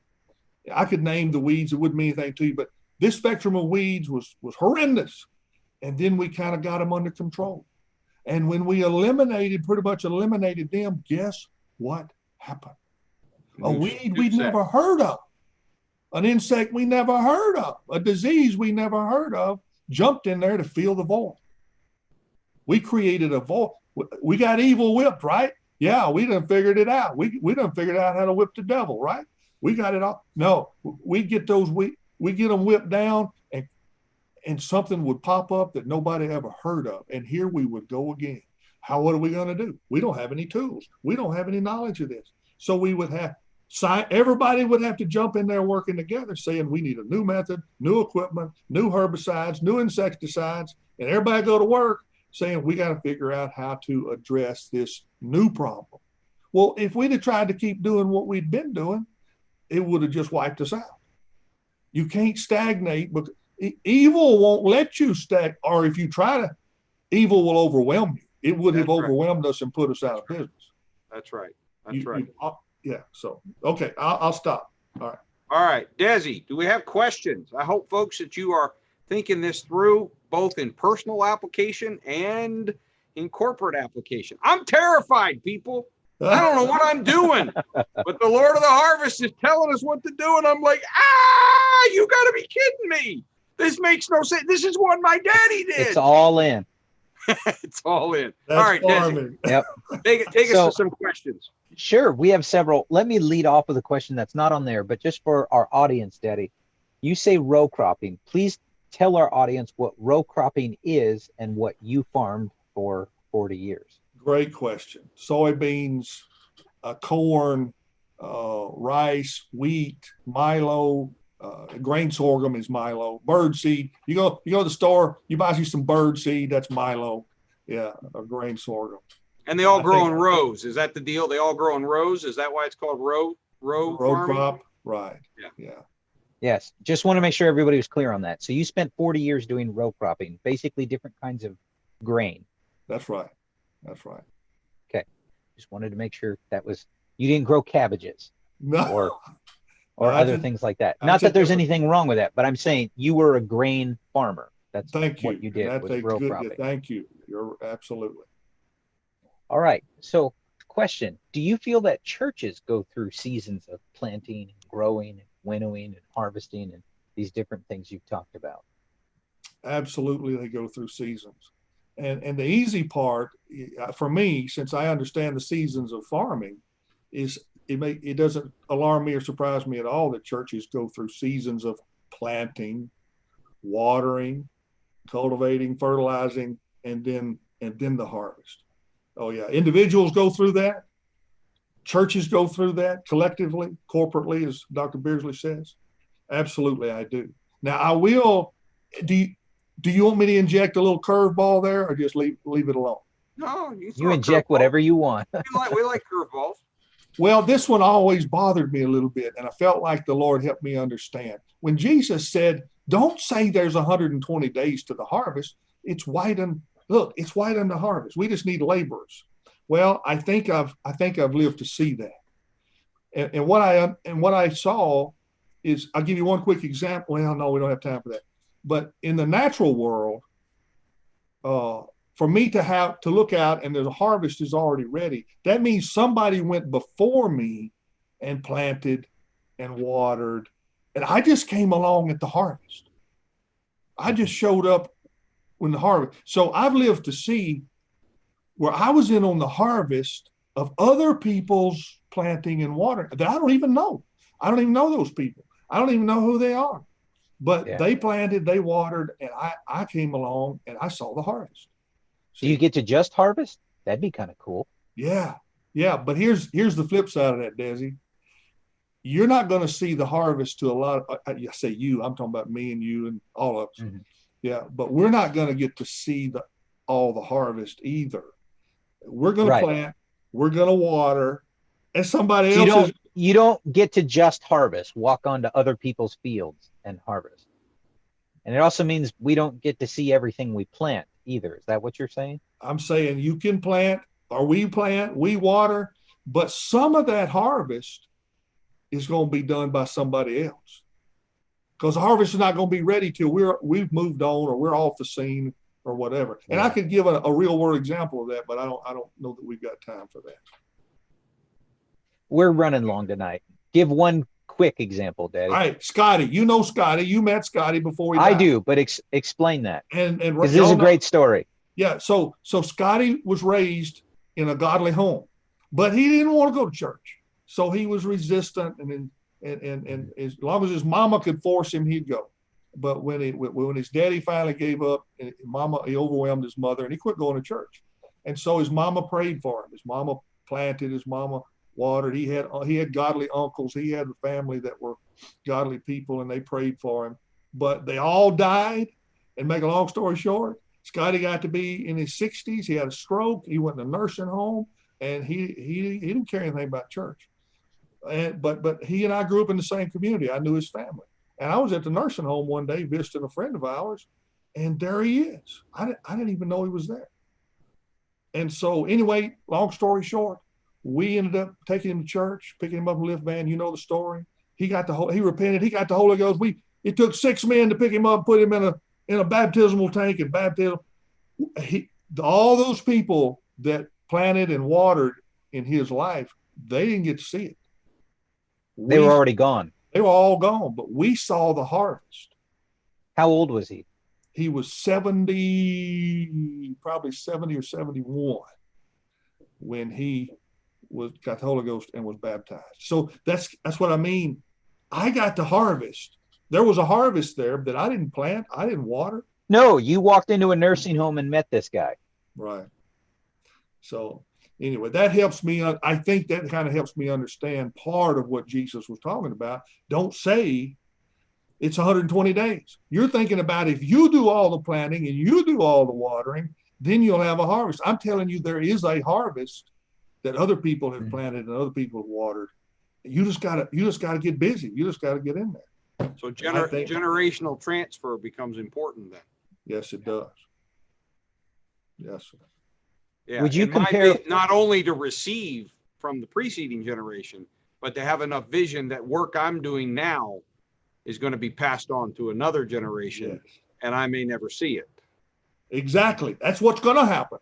I could name the weeds, it wouldn't mean anything to you, but this spectrum of weeds was horrendous. And then we kind of got them under control. And when we pretty much eliminated them, guess what happened? A weed we'd never heard of, an insect we never heard of, a disease we never heard of, jumped in there to fill the void. We created a void. We got evil whipped, right? Yeah, we done figured it out. We done figured out how to whip the devil, right? We got it all. No, we get them whipped down, and something would pop up that nobody ever heard of. And here we would go again. What are we going to do? We don't have any tools. We don't have any knowledge of this. So we would have, everybody would have to jump in there working together saying we need a new method, new equipment, new herbicides, new insecticides, and everybody go to work saying we got to figure out how to address this new problem. Well, if we'd have tried to keep doing what we'd been doing, it would have just wiped us out. You can't stagnate, but evil won't let you stagnate. Or if you try to, evil will overwhelm you. It would have overwhelmed us and put us out of business. That's right. That's right. Yeah. So, okay, I'll stop. All right. All right. Desi, do we have questions? I hope, folks, that you are thinking this through, both in personal application and in corporate application. I'm terrified, people. I don't know what I'm doing, but the Lord of the harvest is telling us what to do. And I'm like, you got to be kidding me. This makes no sense. This is what my daddy did. It's all in. It's all in. That's all right, farming. Desi. Yep. Take us to some questions. Sure. We have several. Let me lead off with a question that's not on there, but just for our audience, Daddy. You say row cropping. Please tell our audience what row cropping is and what you farmed for 40 years. Great question. Soybeans, corn, rice, wheat, milo, grain sorghum is milo, bird seed. You go to the store, you buy you some bird seed, that's milo. Yeah, a grain sorghum. And they all grow in rows. Is that the deal? They all grow in rows? Is that why it's called row farming? Crop? Right. Yeah. Yes. Just want to make sure everybody was clear on that. So you spent 40 years doing row cropping, basically different kinds of grain. That's right. Okay. Just wanted to make sure you didn't grow cabbages. No. Or other things like that. Not that there's anything wrong with that, but I'm saying you were a grain farmer. That's what you did. Was row cropping. Thank you. You're absolutely. All right. So question, do you feel that churches go through seasons of planting and growing and winnowing and harvesting and these different things you've talked about? Absolutely. They go through seasons. And the easy part for me, since I understand the seasons of farming, is it doesn't alarm me or surprise me at all that churches go through seasons of planting, watering, cultivating, fertilizing, and then the harvest. Oh yeah, individuals go through that. Churches go through that collectively, corporately, as Dr. Beardsley says. Absolutely, I do. Now, I will. Do you want me to inject a little curveball there, or just leave it alone? No, you inject whatever you want. we like curveballs. Well, this one always bothered me a little bit, and I felt like the Lord helped me understand. When Jesus said, "Don't say there's 120 days to the harvest. It's white and look, it's white on the harvest. We just need laborers." Well, I think I've lived to see that. And what I saw is, I'll give you one quick example. Well, no, we don't have time for that. But in the natural world, for me to look out and the harvest is already ready, that means somebody went before me and planted and watered, and I just came along at the harvest. I just showed up when the harvest. So I've lived to see where I was in on the harvest of other people's planting and watering that I don't even know. I don't even know those people. I don't even know who they are. But they planted, they watered, and I came along and I saw the harvest. Do you get to just harvest? That'd be kind of cool. Yeah. But here's the flip side of that, Desi. You're not going to see the harvest to a lot of, I say you, I'm talking about me and you and all of us. Mm-hmm. Yeah, but we're not going to get to see all the harvest either. We're going to plant, we're going to water, and somebody else you don't get to just harvest, walk onto other people's fields and harvest. And it also means we don't get to see everything we plant either. Is that what you're saying? I'm saying you can plant, or we plant, we water, but some of that harvest is going to be done by somebody else. Because the harvest is not going to be ready till we've moved on, or we're off the scene, or whatever. And I could give a real world example of that, but I don't know that we've got time for that. We're running long tonight. Give one quick example, Daddy. All right, Scotty. You know Scotty. You met Scotty before he died. I do, but explain that. And this is a great story. Yeah. So Scotty was raised in a godly home, but he didn't want to go to church. So he was resistant, and as long as his mama could force him, he'd go. But when his daddy finally gave up, he overwhelmed his mother, and he quit going to church. And so his mama prayed for him. His mama planted. His mama watered. He had godly uncles. He had a family that were godly people, and they prayed for him. But they all died. And make a long story short, Scotty got to be in his 60s. He had a stroke. He went to a nursing home, and he didn't care anything about church. But he and I grew up in the same community. I knew his family. And I was at the nursing home one day visiting a friend of ours, and there he is. I didn't even know he was there. And so anyway, long story short, we ended up taking him to church, picking him up in a lift van. You know the story. He repented. He got the Holy Ghost. It took 6 men to pick him up, put him in a baptismal tank and baptism. All those people that planted and watered in his life, they didn't get to see it. They were already gone. They were all gone, but we saw the harvest. How old was he? He was 70, probably 70 or 71 when he got the Holy Ghost and was baptized. So that's what I mean. I got the harvest. There was a harvest there that I didn't plant. I didn't water. No, you walked into a nursing home and met this guy. Right. So anyway, that helps me. I think that kind of helps me understand part of what Jesus was talking about. Don't say it's 120 days. You're thinking about if you do all the planting and you do all the watering, then you'll have a harvest. I'm telling you, there is a harvest that other people have planted and other people have watered. You just gotta get busy. You just gotta get in there. So generational transfer becomes important then. Yes, it does. Yes. Yeah. Would you compare not only to receive from the preceding generation, but to have enough vision that work I'm doing now is going to be passed on to another generation, yes, and I may never see it. Exactly. That's what's going to happen.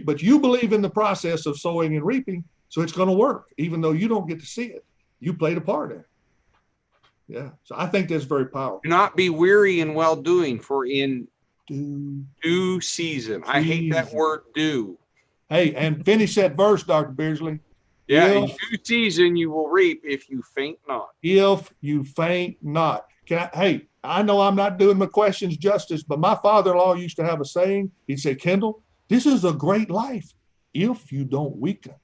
But you believe in the process of sowing and reaping, so it's going to work, even though you don't get to see it. You played a part in it. Yeah. So I think that's very powerful. Do not be weary in well-doing, for in due season. I hate that word due. Hey, and finish that verse, Dr. Beardsley. Yeah, in due season you will reap if you faint not. If you faint not. Hey, I know I'm not doing my questions justice, but my father-in-law used to have a saying. He'd say, Kendall, this is a great life if you don't weaken.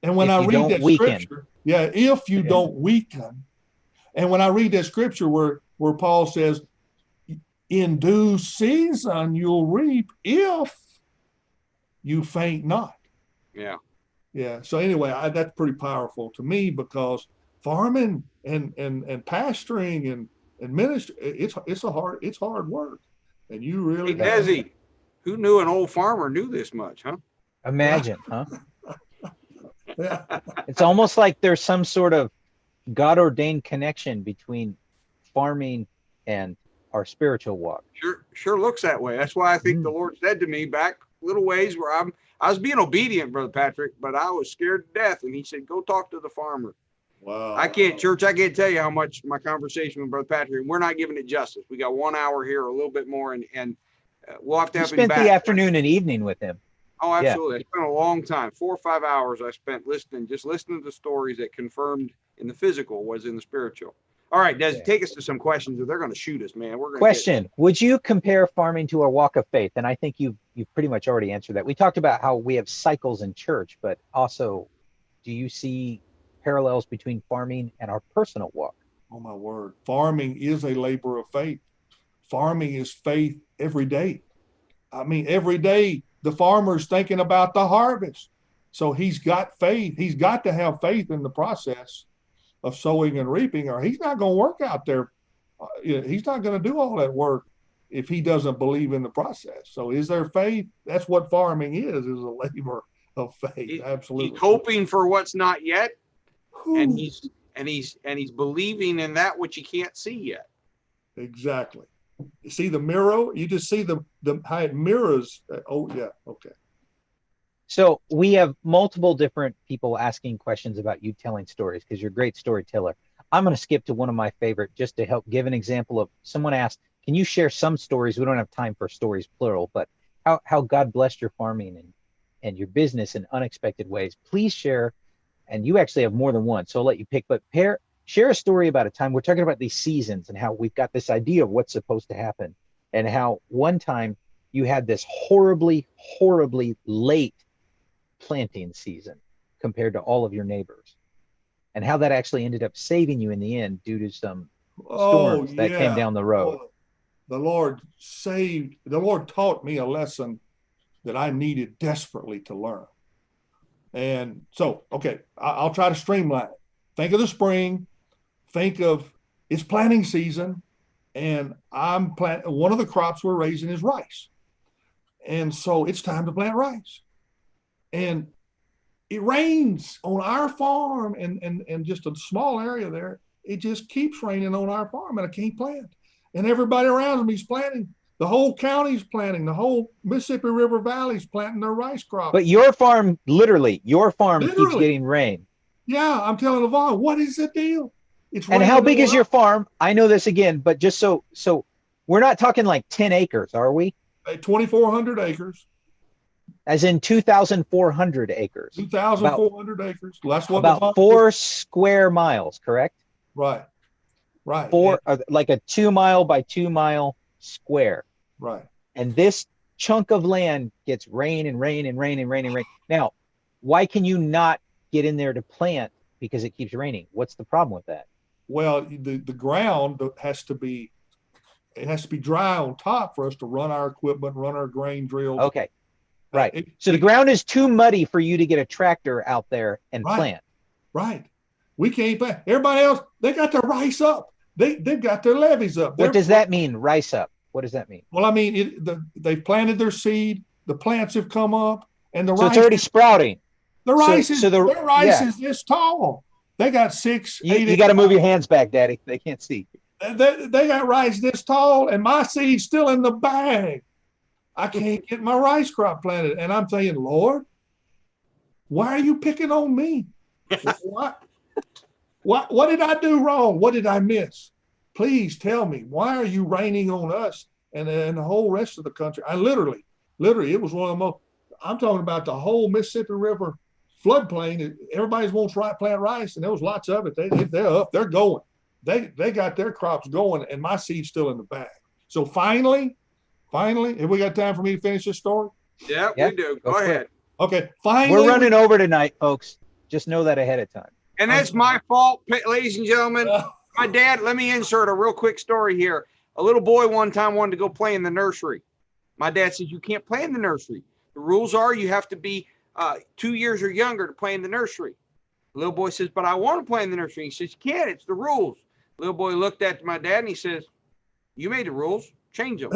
And when I read that scripture, if you don't weaken. And when I read that scripture where Paul says, in due season you'll reap if you faint not. Yeah. Yeah. So anyway, that's pretty powerful to me, because farming and pastoring and ministry, it's hard work. And you really Desi, who knew an old farmer knew this much, huh? Imagine, huh? Yeah. It's almost like there's some sort of God-ordained connection between farming and our spiritual walk. Sure looks that way. That's why I think the Lord said to me back little ways where I was being obedient, Brother Patrick, but I was scared to death. And he said, go talk to the farmer. Wow. I can't tell you how much my conversation with Brother Patrick, and we're not giving it justice. We got 1 hour here, a little bit more, and we'll have to have him back. You spent the afternoon and evening with him. Oh, absolutely. Yeah. I spent a long time, 4 or 5 hours I spent listening to the stories that confirmed in the physical was in the spiritual. All right, Des, take us to some questions, or they're going to shoot us, man. Would you compare farming to our walk of faith? And I think you've pretty much already answered that. We talked about how we have cycles in church, but also, do you see parallels between farming and our personal walk? Oh, my word. Farming is a labor of faith. Farming is faith every day. I mean, every day the farmer's thinking about the harvest. So he's got faith. He's got to have faith in the process of sowing and reaping, or he's not going to work out there. He's not going to do all that work if he doesn't believe in the process. So is there faith? That's what farming is a labor of faith. Absolutely. He's hoping for what's not yet. And he's believing in that which he can't see yet. Exactly. You see the mirror? You just see the how it mirrors. Oh yeah. Okay. So we have multiple different people asking questions about you telling stories, because you're a great storyteller. I'm going to skip to one of my favorite just to help give an example of someone asked, can you share some stories? We don't have time for stories, plural, but how God blessed your farming and your business in unexpected ways. Please share. And you actually have more than one, so I'll let you pick, but share a story about a time. We're talking about these seasons and how we've got this idea of what's supposed to happen, and how one time you had this horribly, horribly late planting season compared to all of your neighbors, and how that actually ended up saving you in the end due to some storms that came down the road. The Lord taught me a lesson that I needed desperately to learn. And so, okay, I'll try to streamline it. Think of the spring. Think of it's planting season, and one of the crops we're raising is rice. And so it's time to plant rice. And it rains on our farm and just a small area there. It just keeps raining on our farm, and I can't plant. And everybody around me is planting. The whole county's planting. The whole Mississippi River Valley's planting their rice crop. But your farm, literally, keeps getting rain. Yeah, I'm telling Yvonne, what is the deal? It's And how big is your farm? I know this again, but just so we're not talking like 10 acres, are we? 2,400 acres. As in 2,400 acres. 2,400 acres. That's what about 4 square miles, correct? Right. Like a 2 mile by 2 mile square. Right. And this chunk of land gets rain and rain and rain and rain and rain. Now, why can you not get in there to plant because it keeps raining? What's the problem with that? Well, the ground has to be dry on top for us to run our equipment, run our grain drills. Okay. Right. So the ground is too muddy for you to get a tractor out there and plant. Right. We can't plant. Everybody else, they got their rice up. They've got their levees up. What does that mean, rice up? What does that mean? Well, I mean, they've planted their seed. The plants have come up, and the rice. So it's already sprouting. The rice their rice is this tall. They got 6, 8. You got to move your hands back, Daddy. They can't see. They got rice this tall, and my seed's still in the bag. I can't get my rice crop planted. And I'm saying, Lord, why are you picking on me? What did I do wrong? What did I miss? Please tell me, why are you raining on us and the whole rest of the country? I literally, it was one of the most, I'm talking about the whole Mississippi River floodplain. Everybody wants to plant rice, and there was lots of it. They're up, they're going. They got their crops going, and my seed's still in the bag. So finally, have we got time for me to finish this story? Yeah, we do. Go ahead. Okay, finally. We're running over tonight, folks. Just know that ahead of time. And that's my fault, ladies and gentlemen. My dad, let me insert a real quick story here. A little boy one time wanted to go play in the nursery. My dad says, you can't play in the nursery. The rules are you have to be 2 years or younger to play in the nursery. The little boy says, but I want to play in the nursery. He says, you can't. It's the rules. The little boy looked at my dad and he says, you made the rules. Change them.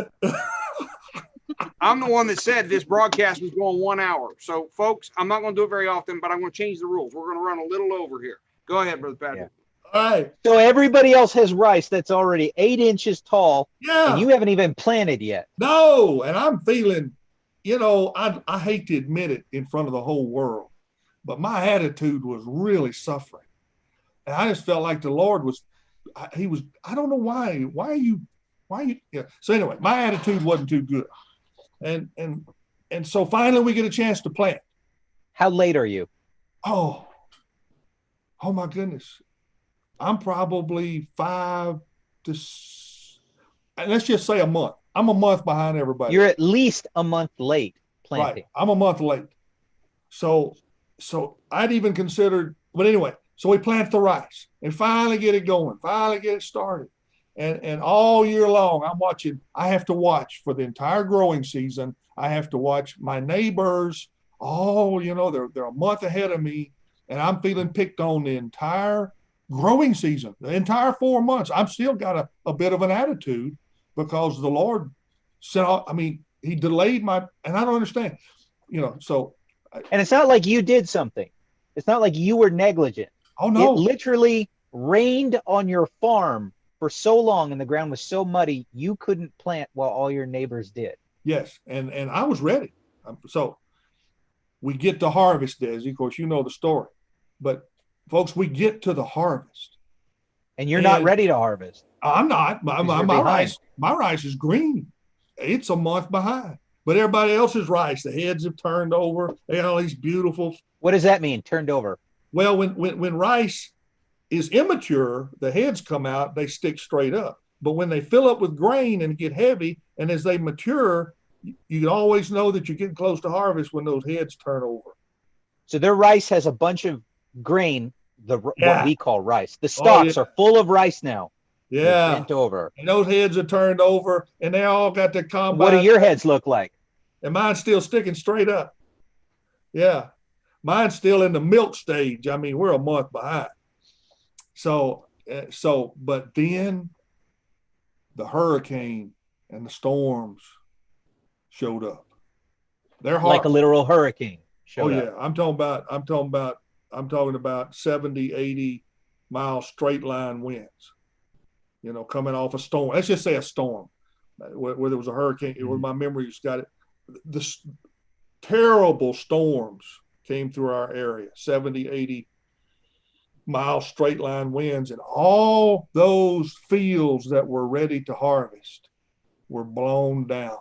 I'm the one that said this broadcast was going 1 hour. So, folks, I'm not going to do it very often, but I'm going to change the rules. We're going to run a little over here. Go ahead, Brother Patrick. Yeah. All right. So everybody else has rice that's already 8 inches tall. Yeah. And you haven't even planted yet. No. And I'm feeling, I hate to admit it in front of the whole world, but my attitude was really suffering. And I just felt like the Lord I don't know why. Why are you? Yeah. So anyway, my attitude wasn't too good. And so finally we get a chance to plant. How late are you? Oh my goodness. I'm probably 5 to, let's just say a month. I'm a month behind everybody. You're at least a month late planting. Right. I'm a month late. So I'd even considered, but anyway, so we plant the rice and finally get it going, finally get it started. And all year long, I have to watch for the entire growing season. I have to watch my neighbors. They're a month ahead of me, and I'm feeling picked on the entire growing season, the entire 4 months. I've still got a bit of an attitude because the Lord said, he delayed and I don't understand, so. And it's not like you did something. It's not like you were negligent. Oh, no. It literally rained on your farm for so long and the ground was so muddy, you couldn't plant while all your neighbors did. Yes. And I was ready. So we get to harvest, Desi. Of course, you know the story. But folks, we get to the harvest. And you're not ready to harvest. I'm not. My rice is green. It's a month behind. But everybody else's rice, the heads have turned over. They got all these beautiful. What does that mean, turned over? Well, when rice is immature, the heads come out, they stick straight up. But when they fill up with grain and get heavy, and as they mature, you always know that you're getting close to harvest when those heads turn over. So their rice has a bunch of grain, what we call rice. The stalks are full of rice now. Yeah. They're bent over. And those heads are turned over, and they all got their combine. What do your heads look like? And mine's still sticking straight up. Yeah. Mine's still in the milk stage. We're a month behind. So But then the hurricane and the storms showed up. They're hard. Like a literal hurricane showed yeah. up. I'm talking about 70, 80 mile straight line winds, coming off a storm. Let's just say a storm where there was a hurricane. Mm-hmm. My memory's got it. The terrible storms came through our area, 70, 80 mile straight line winds, and all those fields that were ready to harvest were blown down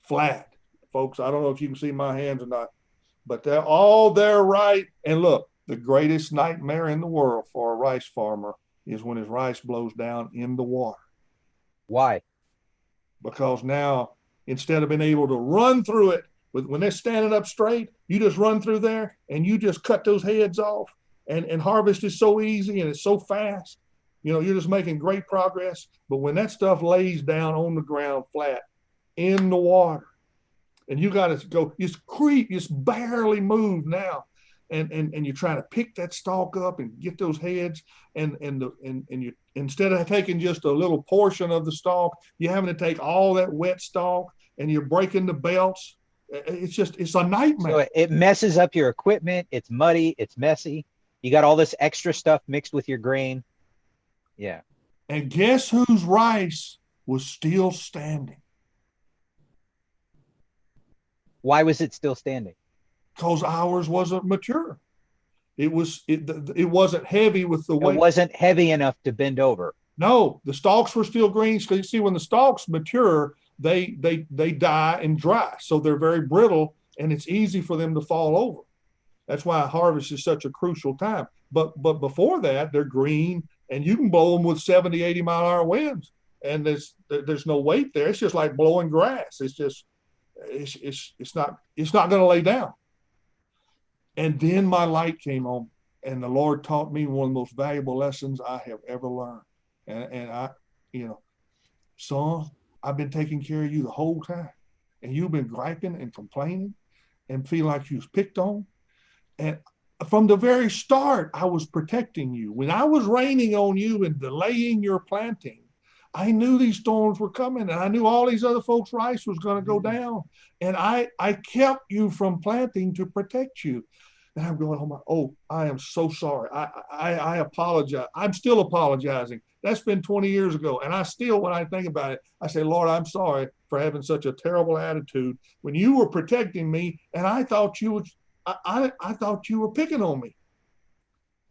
flat. Folks, I don't know if you can see my hands or not, but they're all there, right? And look, the greatest nightmare in the world for a rice farmer is when his rice blows down in the water. Why? Because now, instead of being able to run through it, when they're standing up straight, you just run through there and you just cut those heads off. And harvest is so easy and it's so fast. You're just making great progress. But when that stuff lays down on the ground flat in the water, and you got to go, just barely move now. And you're trying to pick that stalk up and get those heads. And you, instead of taking just a little portion of the stalk, you're having to take all that wet stalk and you're breaking the belts. It's a nightmare. So it messes up your equipment. It's muddy. It's messy. You got all this extra stuff mixed with your grain. Yeah. And guess whose rice was still standing? Why was it still standing? Because ours wasn't mature. It wasn't heavy with the weight. It wasn't heavy enough to bend over. No, the stalks were still green. So you see, when the stalks mature, they die and dry. So they're very brittle and it's easy for them to fall over. That's why harvest is such a crucial time. But before that, they're green and you can blow them with 70, 80 mile an hour winds. And there's no weight there. It's just like blowing grass. It's not going to lay down. And then my light came on and the Lord taught me one of the most valuable lessons I have ever learned. And I, son, I've been taking care of you the whole time. And you've been griping and complaining and feel like you was picked on. And from the very start, I was protecting you. When I was raining on you and delaying your planting, I knew these storms were coming and I knew all these other folks' rice was going to go down. And I kept you from planting to protect you. And I'm going, I am so sorry. I apologize. I'm still apologizing. That's been 20 years ago. And I still, when I think about it, I say, Lord, I'm sorry for having such a terrible attitude when you were protecting me. And I thought you would. I thought you were picking on me.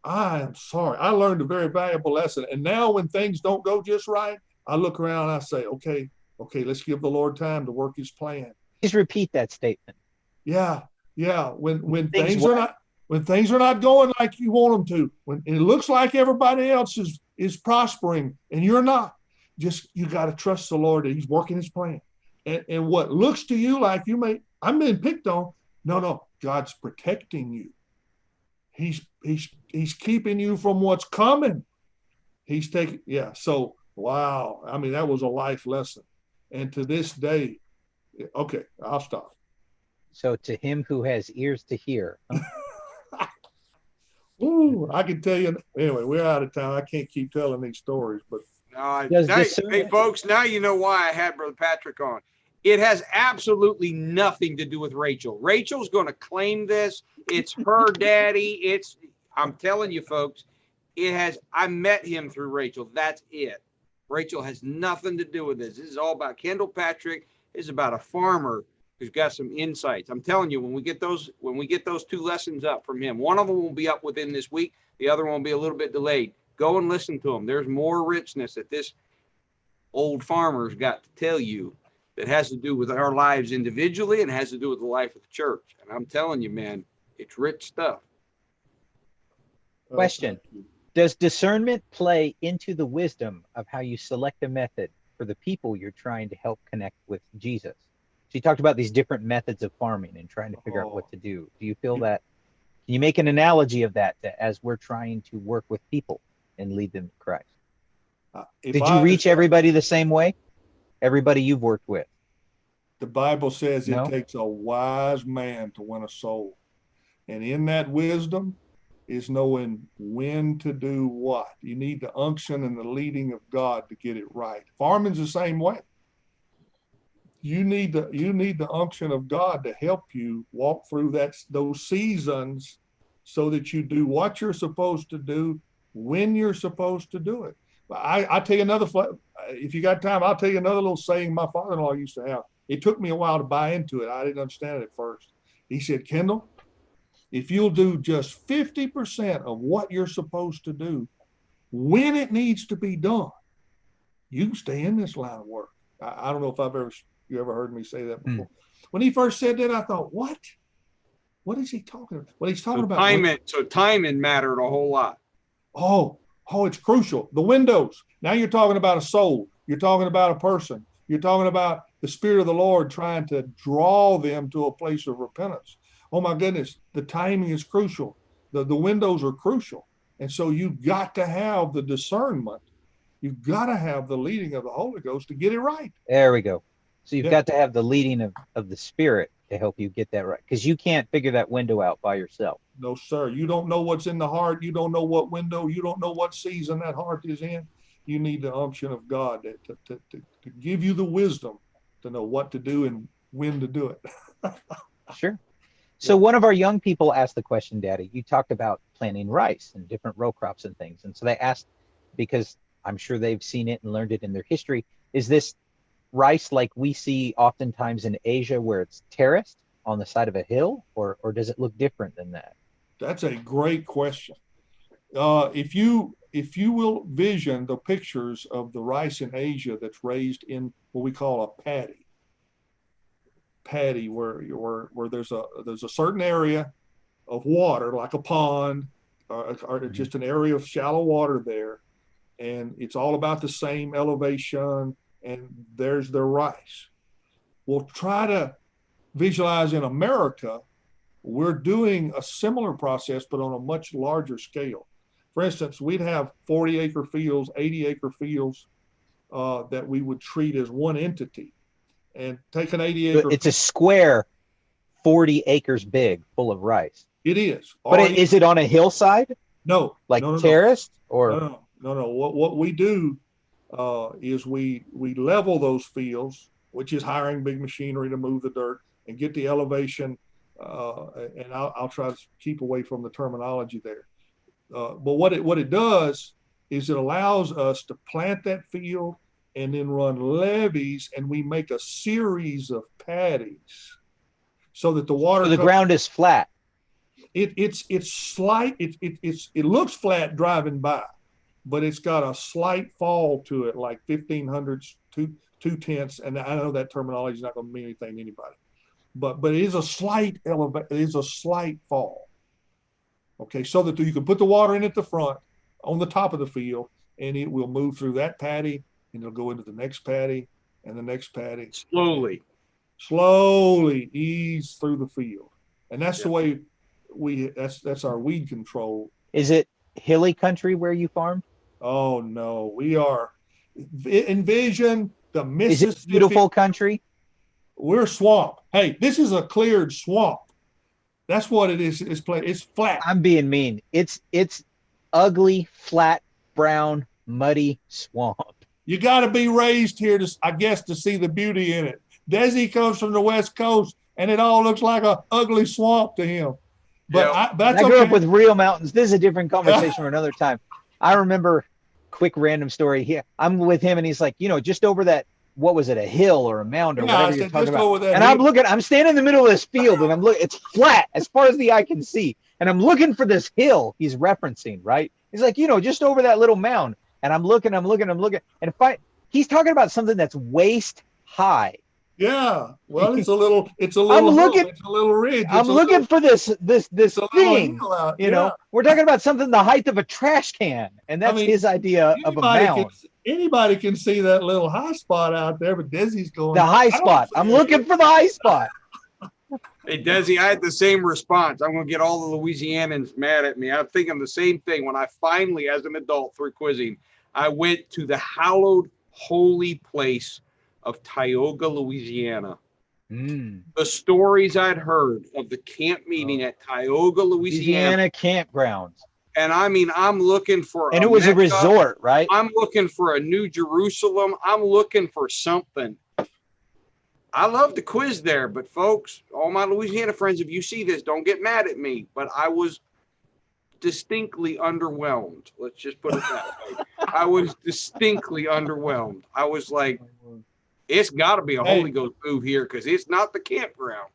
I am sorry. I learned a very valuable lesson. And now when things don't go just right, I look around and I say, okay, let's give the Lord time to work his plan. Please repeat that statement. Yeah. When things are not going like you want them to, when it looks like everybody else is prospering and you're not, you got to trust the Lord that he's working his plan. And what looks to you like I'm being picked on. No, God's protecting you. He's keeping you from what's coming. He's taking, so, wow. I mean, that was a life lesson. And to this day, okay, I'll stop. So to him who has ears to hear. Ooh, I can tell you. Anyway, we're out of time. I can't keep telling these stories, but. Hey, folks, now you know why I had Brother Patrick on. It has absolutely nothing to do with Rachel. Rachel's going to claim this. It's her daddy. I'm telling you, folks, I met him through Rachel. That's it. Rachel has nothing to do with this. This is all about Kendall Patrick. This is about a farmer who's got some insights. I'm telling you, when we get those 2 lessons up from him, one of them will be up within this week. The other one will be a little bit delayed. Go and listen to them. There's more richness that this old farmer's got to tell you that has to do with our lives individually and has to do with the life of the church. And I'm telling you, man, it's rich stuff. Question. Does discernment play into the wisdom of how you select a method for the people you're trying to help connect with Jesus? So you talked about these different methods of farming and trying to figure out what to do. Do you feel that? Can you make an analogy of that as we're trying to work with people and lead them to Christ? Did you reach everybody the same way? Everybody you've worked with? The Bible says it takes a wise man to win a soul. And in that wisdom, is knowing when to do what. You need the unction and the leading of God to get it right. Farming's the same way. You need the unction of God to help you walk through those seasons so that you do what you're supposed to do when you're supposed to do it. I tell you if you got time, I'll tell you another little saying my father-in-law used to have. It took me a while to buy into it. I didn't understand it at first. He said, Kendall, if you'll do just 50% of what you're supposed to do when it needs to be done, you can stay in this line of work. I don't know if you ever heard me say that before. When he first said that, I thought, what? What is he talking about? What he's talking about? Timing mattered a whole lot. Oh, it's crucial. The windows. Now you're talking about a soul. You're talking about a person. You're talking about the Spirit of the Lord trying to draw them to a place of repentance. Oh my goodness, the timing is crucial. The windows are crucial. And so you've got to have the discernment. You've got to have the leading of the Holy Ghost to get it right. There we go. So you've got to have the leading of the Spirit to help you get that right. Because you can't figure that window out by yourself. No, sir. You don't know what's in the heart. You don't know what window. You don't know what season that heart is in. You need the unction of God to give you the wisdom to know what to do and when to do it. Sure. So one of our young people asked the question, Daddy, you talked about planting rice and different row crops and things. And so they asked, because I'm sure they've seen it and learned it in their history, is this rice like we see oftentimes in Asia where it's terraced on the side of a hill, or does it look different than that? That's a great question. If you will vision the pictures of the rice in Asia that's raised in what we call a paddy, where there's a certain area of water, like a pond, or just an area of shallow water there, and it's all about the same elevation, and there's their rice. We'll try to visualize in America, we're doing a similar process, but on a much larger scale. For instance, we'd have 40-acre fields, 80-acre fields that we would treat as one entity. And take an 80-acre. It's a square 40 acres big, full of rice. It is. But is it on a hillside? No. Like terraced? No. What we do is we level those fields, which is hiring big machinery to move the dirt and get the elevation. And I'll try to keep away from the terminology there. But what it does is it allows us to plant that field and then run levees, and we make a series of paddies so that the water. So the ground is flat. It's slight. It looks flat driving by, but it's got a slight fall to it, like 1/1500, 2/10, and I know that terminology is not going to mean anything to anybody, but it is a slight it is a slight fall. Okay, so that you can put the water in at the front, on the top of the field, and it will move through that paddy, and it'll go into the next paddy and the next paddy. Slowly ease through the field, and that's the way that's our weed control. Is it hilly country where you farm? Oh no, we are. Envision the Mississippi. Is it beautiful country? We're swamp. Hey, this is a cleared swamp. That's what it is. It's flat. I'm being mean. It's ugly, flat, brown, muddy swamp. You got to be raised here to see the beauty in it. Desi comes from the West Coast, and it all looks like a ugly swamp to him. But I grew up with real mountains. This is a different conversation for another time. I remember, quick random story here. I'm with him, and he's like, just over that. What was it, a hill or a mound or whatever you're talking about? And I'm standing in the middle of this field, and I'm looking. It's flat as far as the eye can see, and I'm looking for this hill he's referencing. Right? He's like, just over that little mound. And I'm looking, and he's talking about something that's waist high. Yeah, well, it's a little ridge. I'm looking for this thing. We're talking about something the height of a trash can, and that's his idea of a mound. Anybody can see that little high spot out there, but Desi's going the high spot. I'm looking for the high spot. Hey, Desi, I had the same response. I'm going to get all the Louisianans mad at me. I'm thinking the same thing when I finally, as an adult, through quizzing, I went to the hallowed, holy place of Tioga, Louisiana. The stories I'd heard of the camp meeting at Tioga, Louisiana campgrounds. And I mean, I'm looking for and it was a resort, right? I'm looking for a New Jerusalem. I'm looking for something. I love the quiz there, but folks, all my Louisiana friends, if you see this, don't get mad at me. But I was distinctly underwhelmed. Let's just put it that way. I was distinctly underwhelmed. I was like, it's got to be a Holy Ghost move here because it's not the campground.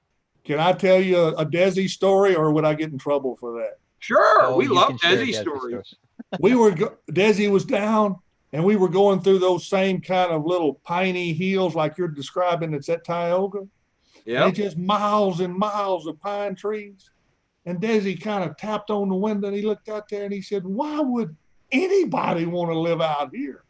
Can I tell you a Desi story, or would I get in trouble for that? Sure, we love Desi stories. Desi was down, and we were going through those same kind of little piney hills like you're describing. It's at Tioga. Yeah, it's just miles and miles of pine trees. And Desi kind of tapped on the window, and he looked out there, and he said, "Why would anybody want to live out here?"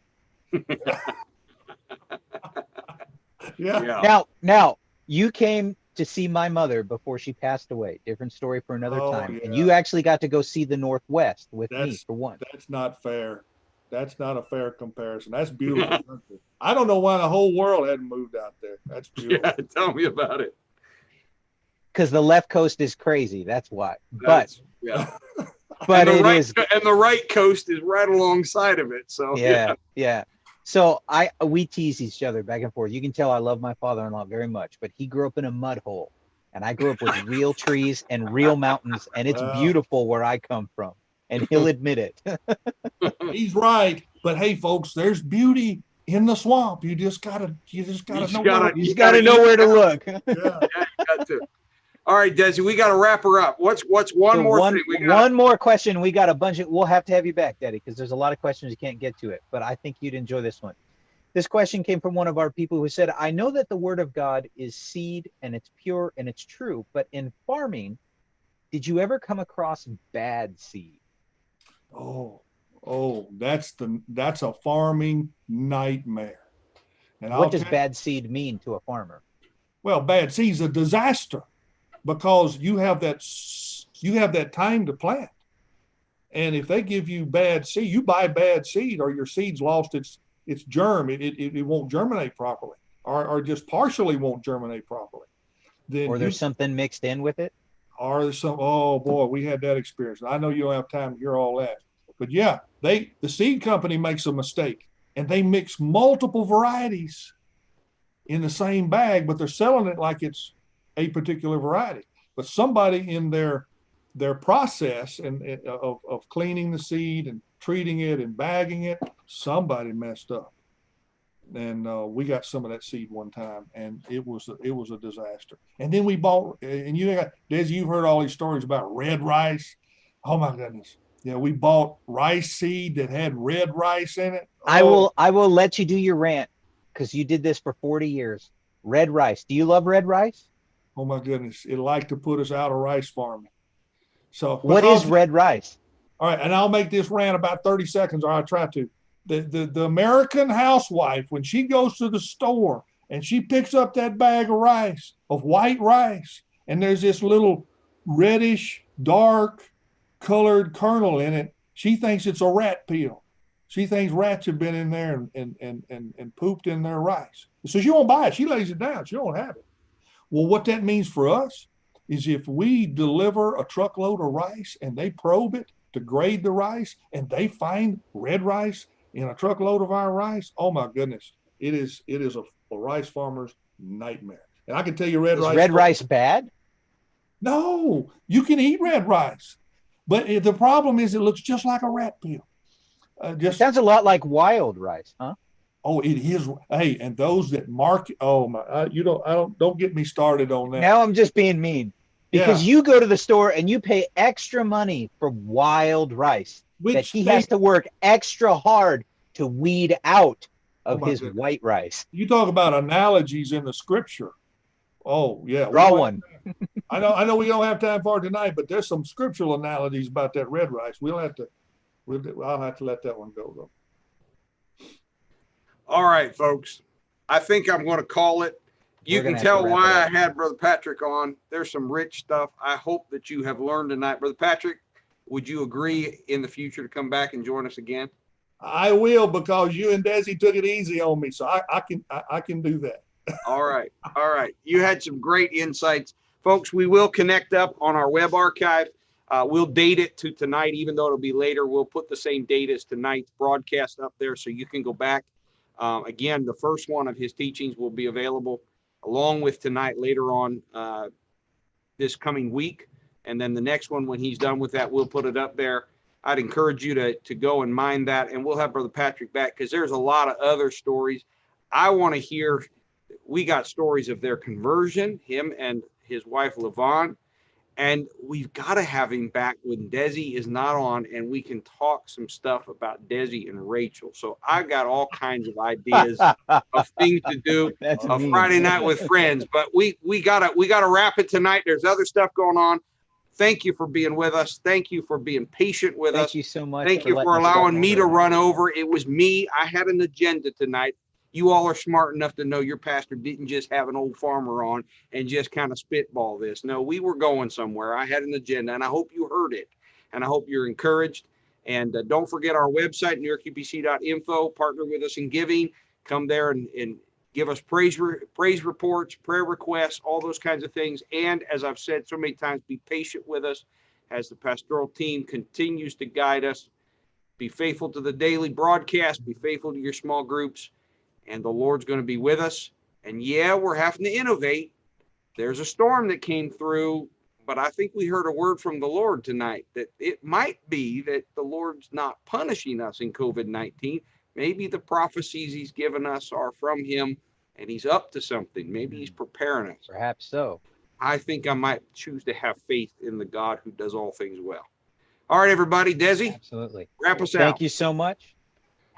Yeah. Now you came to see my mother before she passed away. Different story for another time. Yeah. And you actually got to go see the Northwest with me for one. That's not fair. That's not a fair comparison. That's beautiful. I don't know why the whole world hadn't moved out there. That's beautiful. Yeah, tell me about it. Because the left coast is crazy. That's why. But and the right coast is right alongside of it. So yeah. So we tease each other back and forth. You can tell I love my father-in-law very much, but he grew up in a mud hole, and I grew up with real trees and real mountains, and it's beautiful where I come from, and he'll admit it. He's right, but hey, folks, there's beauty in the swamp. You just gotta know where to look. Yeah, you got to. All right, Desi, we got to wrap her up. What's one more thing? One more question. We got a bunch of. We'll have to have you back, Daddy, because there's a lot of questions you can't get to it. But I think you'd enjoy this one. This question came from one of our people who said, "I know that the Word of God is seed and it's pure and it's true, but in farming, did you ever come across bad seed?" Oh, that's a farming nightmare. And what does bad seed mean to a farmer? Well, bad seed's a disaster. Because you have that time to plant, and if they give you bad seed, you buy bad seed, or your seed's lost its germ. It won't germinate properly, or just partially won't germinate properly. Then or there's something mixed in with it. Or there's some. Oh boy, we had that experience. I know you don't have time to hear all that, but yeah, the seed company makes a mistake, and they mix multiple varieties in the same bag, but they're selling it like it's a particular variety. But somebody in their process of cleaning the seed and treating it and bagging it, somebody messed up. And we got some of that seed one time, and it was a disaster. And then we bought, and Desi, you've heard all these stories about red rice. Oh my goodness. Yeah, we bought rice seed that had red rice in it. Oh. I will let you do your rant, because you did this for 40 years. Red rice. Do you love red rice? Oh my goodness, it'd like to put us out of rice farming. So what is red rice? All right, and I'll make this rant about 30 seconds, or I'll try to. The American housewife, when she goes to the store and she picks up that bag of rice, of white rice, and there's this little reddish, dark colored kernel in it, she thinks it's a rat peel. She thinks rats have been in there and pooped in their rice. So she won't buy it. She lays it down. She don't have it. Well, what that means for us is if we deliver a truckload of rice and they probe it to grade the rice and they find red rice in a truckload of our rice, oh my goodness, it is a rice farmer's nightmare. And I can tell you red rice bad? No, you can eat red rice. But the problem is it looks just like a rat peel. It sounds a lot like wild rice, huh? Oh, it is. Hey, and those that mark, oh my, don't get me started on that. Now I'm just being mean because you go to the store and you pay extra money for wild rice that he has to work extra hard to weed out of his white rice. You talk about analogies in the scripture. Oh yeah. Draw one. I know we don't have time for it tonight, but there's some scriptural analogies about that red rice. I'll have to let that one go though. All right, folks. I think I'm going to call it. You can tell why I had Brother Patrick on. There's some rich stuff. I hope that you have learned tonight. Brother Patrick, would you agree in the future to come back and join us again? I will, because you and Desi took it easy on me, so I can do that. All right. All right. You had some great insights. Folks, we will connect up on our web archive. We'll date it to tonight, even though it'll be later. We'll put the same date as tonight's broadcast up there so you can go back. Again, the first one of his teachings will be available along with tonight later on this coming week. And then the next one, when he's done with that, we'll put it up there. I'd encourage you to go and mind that. And we'll have Brother Patrick back because there's a lot of other stories. I want to hear. We got stories of their conversion, him and his wife, LaVon. And we've got to have him back when Desi is not on, and we can talk some stuff about Desi and Rachel. So I've got all kinds of ideas of things to do That's a mean. Friday night with friends. But we gotta wrap it tonight. There's other stuff going on. Thank you for being with us. Thank you for being patient with us. Thank you so much. Thank you for allowing me to run over. It was me. I had an agenda tonight. You all are smart enough to know your pastor didn't just have an old farmer on and just kind of spitball this. No, we were going somewhere. I had an agenda, and I hope you heard it. And I hope you're encouraged. And don't forget our website, newyorkupc.info. Partner with us in giving. Come there and give us praise reports, prayer requests, all those kinds of things. And as I've said so many times, be patient with us as the pastoral team continues to guide us. Be faithful to the daily broadcast. Be faithful to your small groups. And the Lord's going to be with us. And yeah, we're having to innovate. There's a storm that came through, but I think we heard a word from the Lord tonight that it might be that the Lord's not punishing us in COVID-19. Maybe the prophecies he's given us are from him and he's up to something. Maybe he's preparing us. Perhaps so. I think I might choose to have faith in the God who does all things well. All right, everybody. Desi, Absolutely. wrap us out. Thank you so much.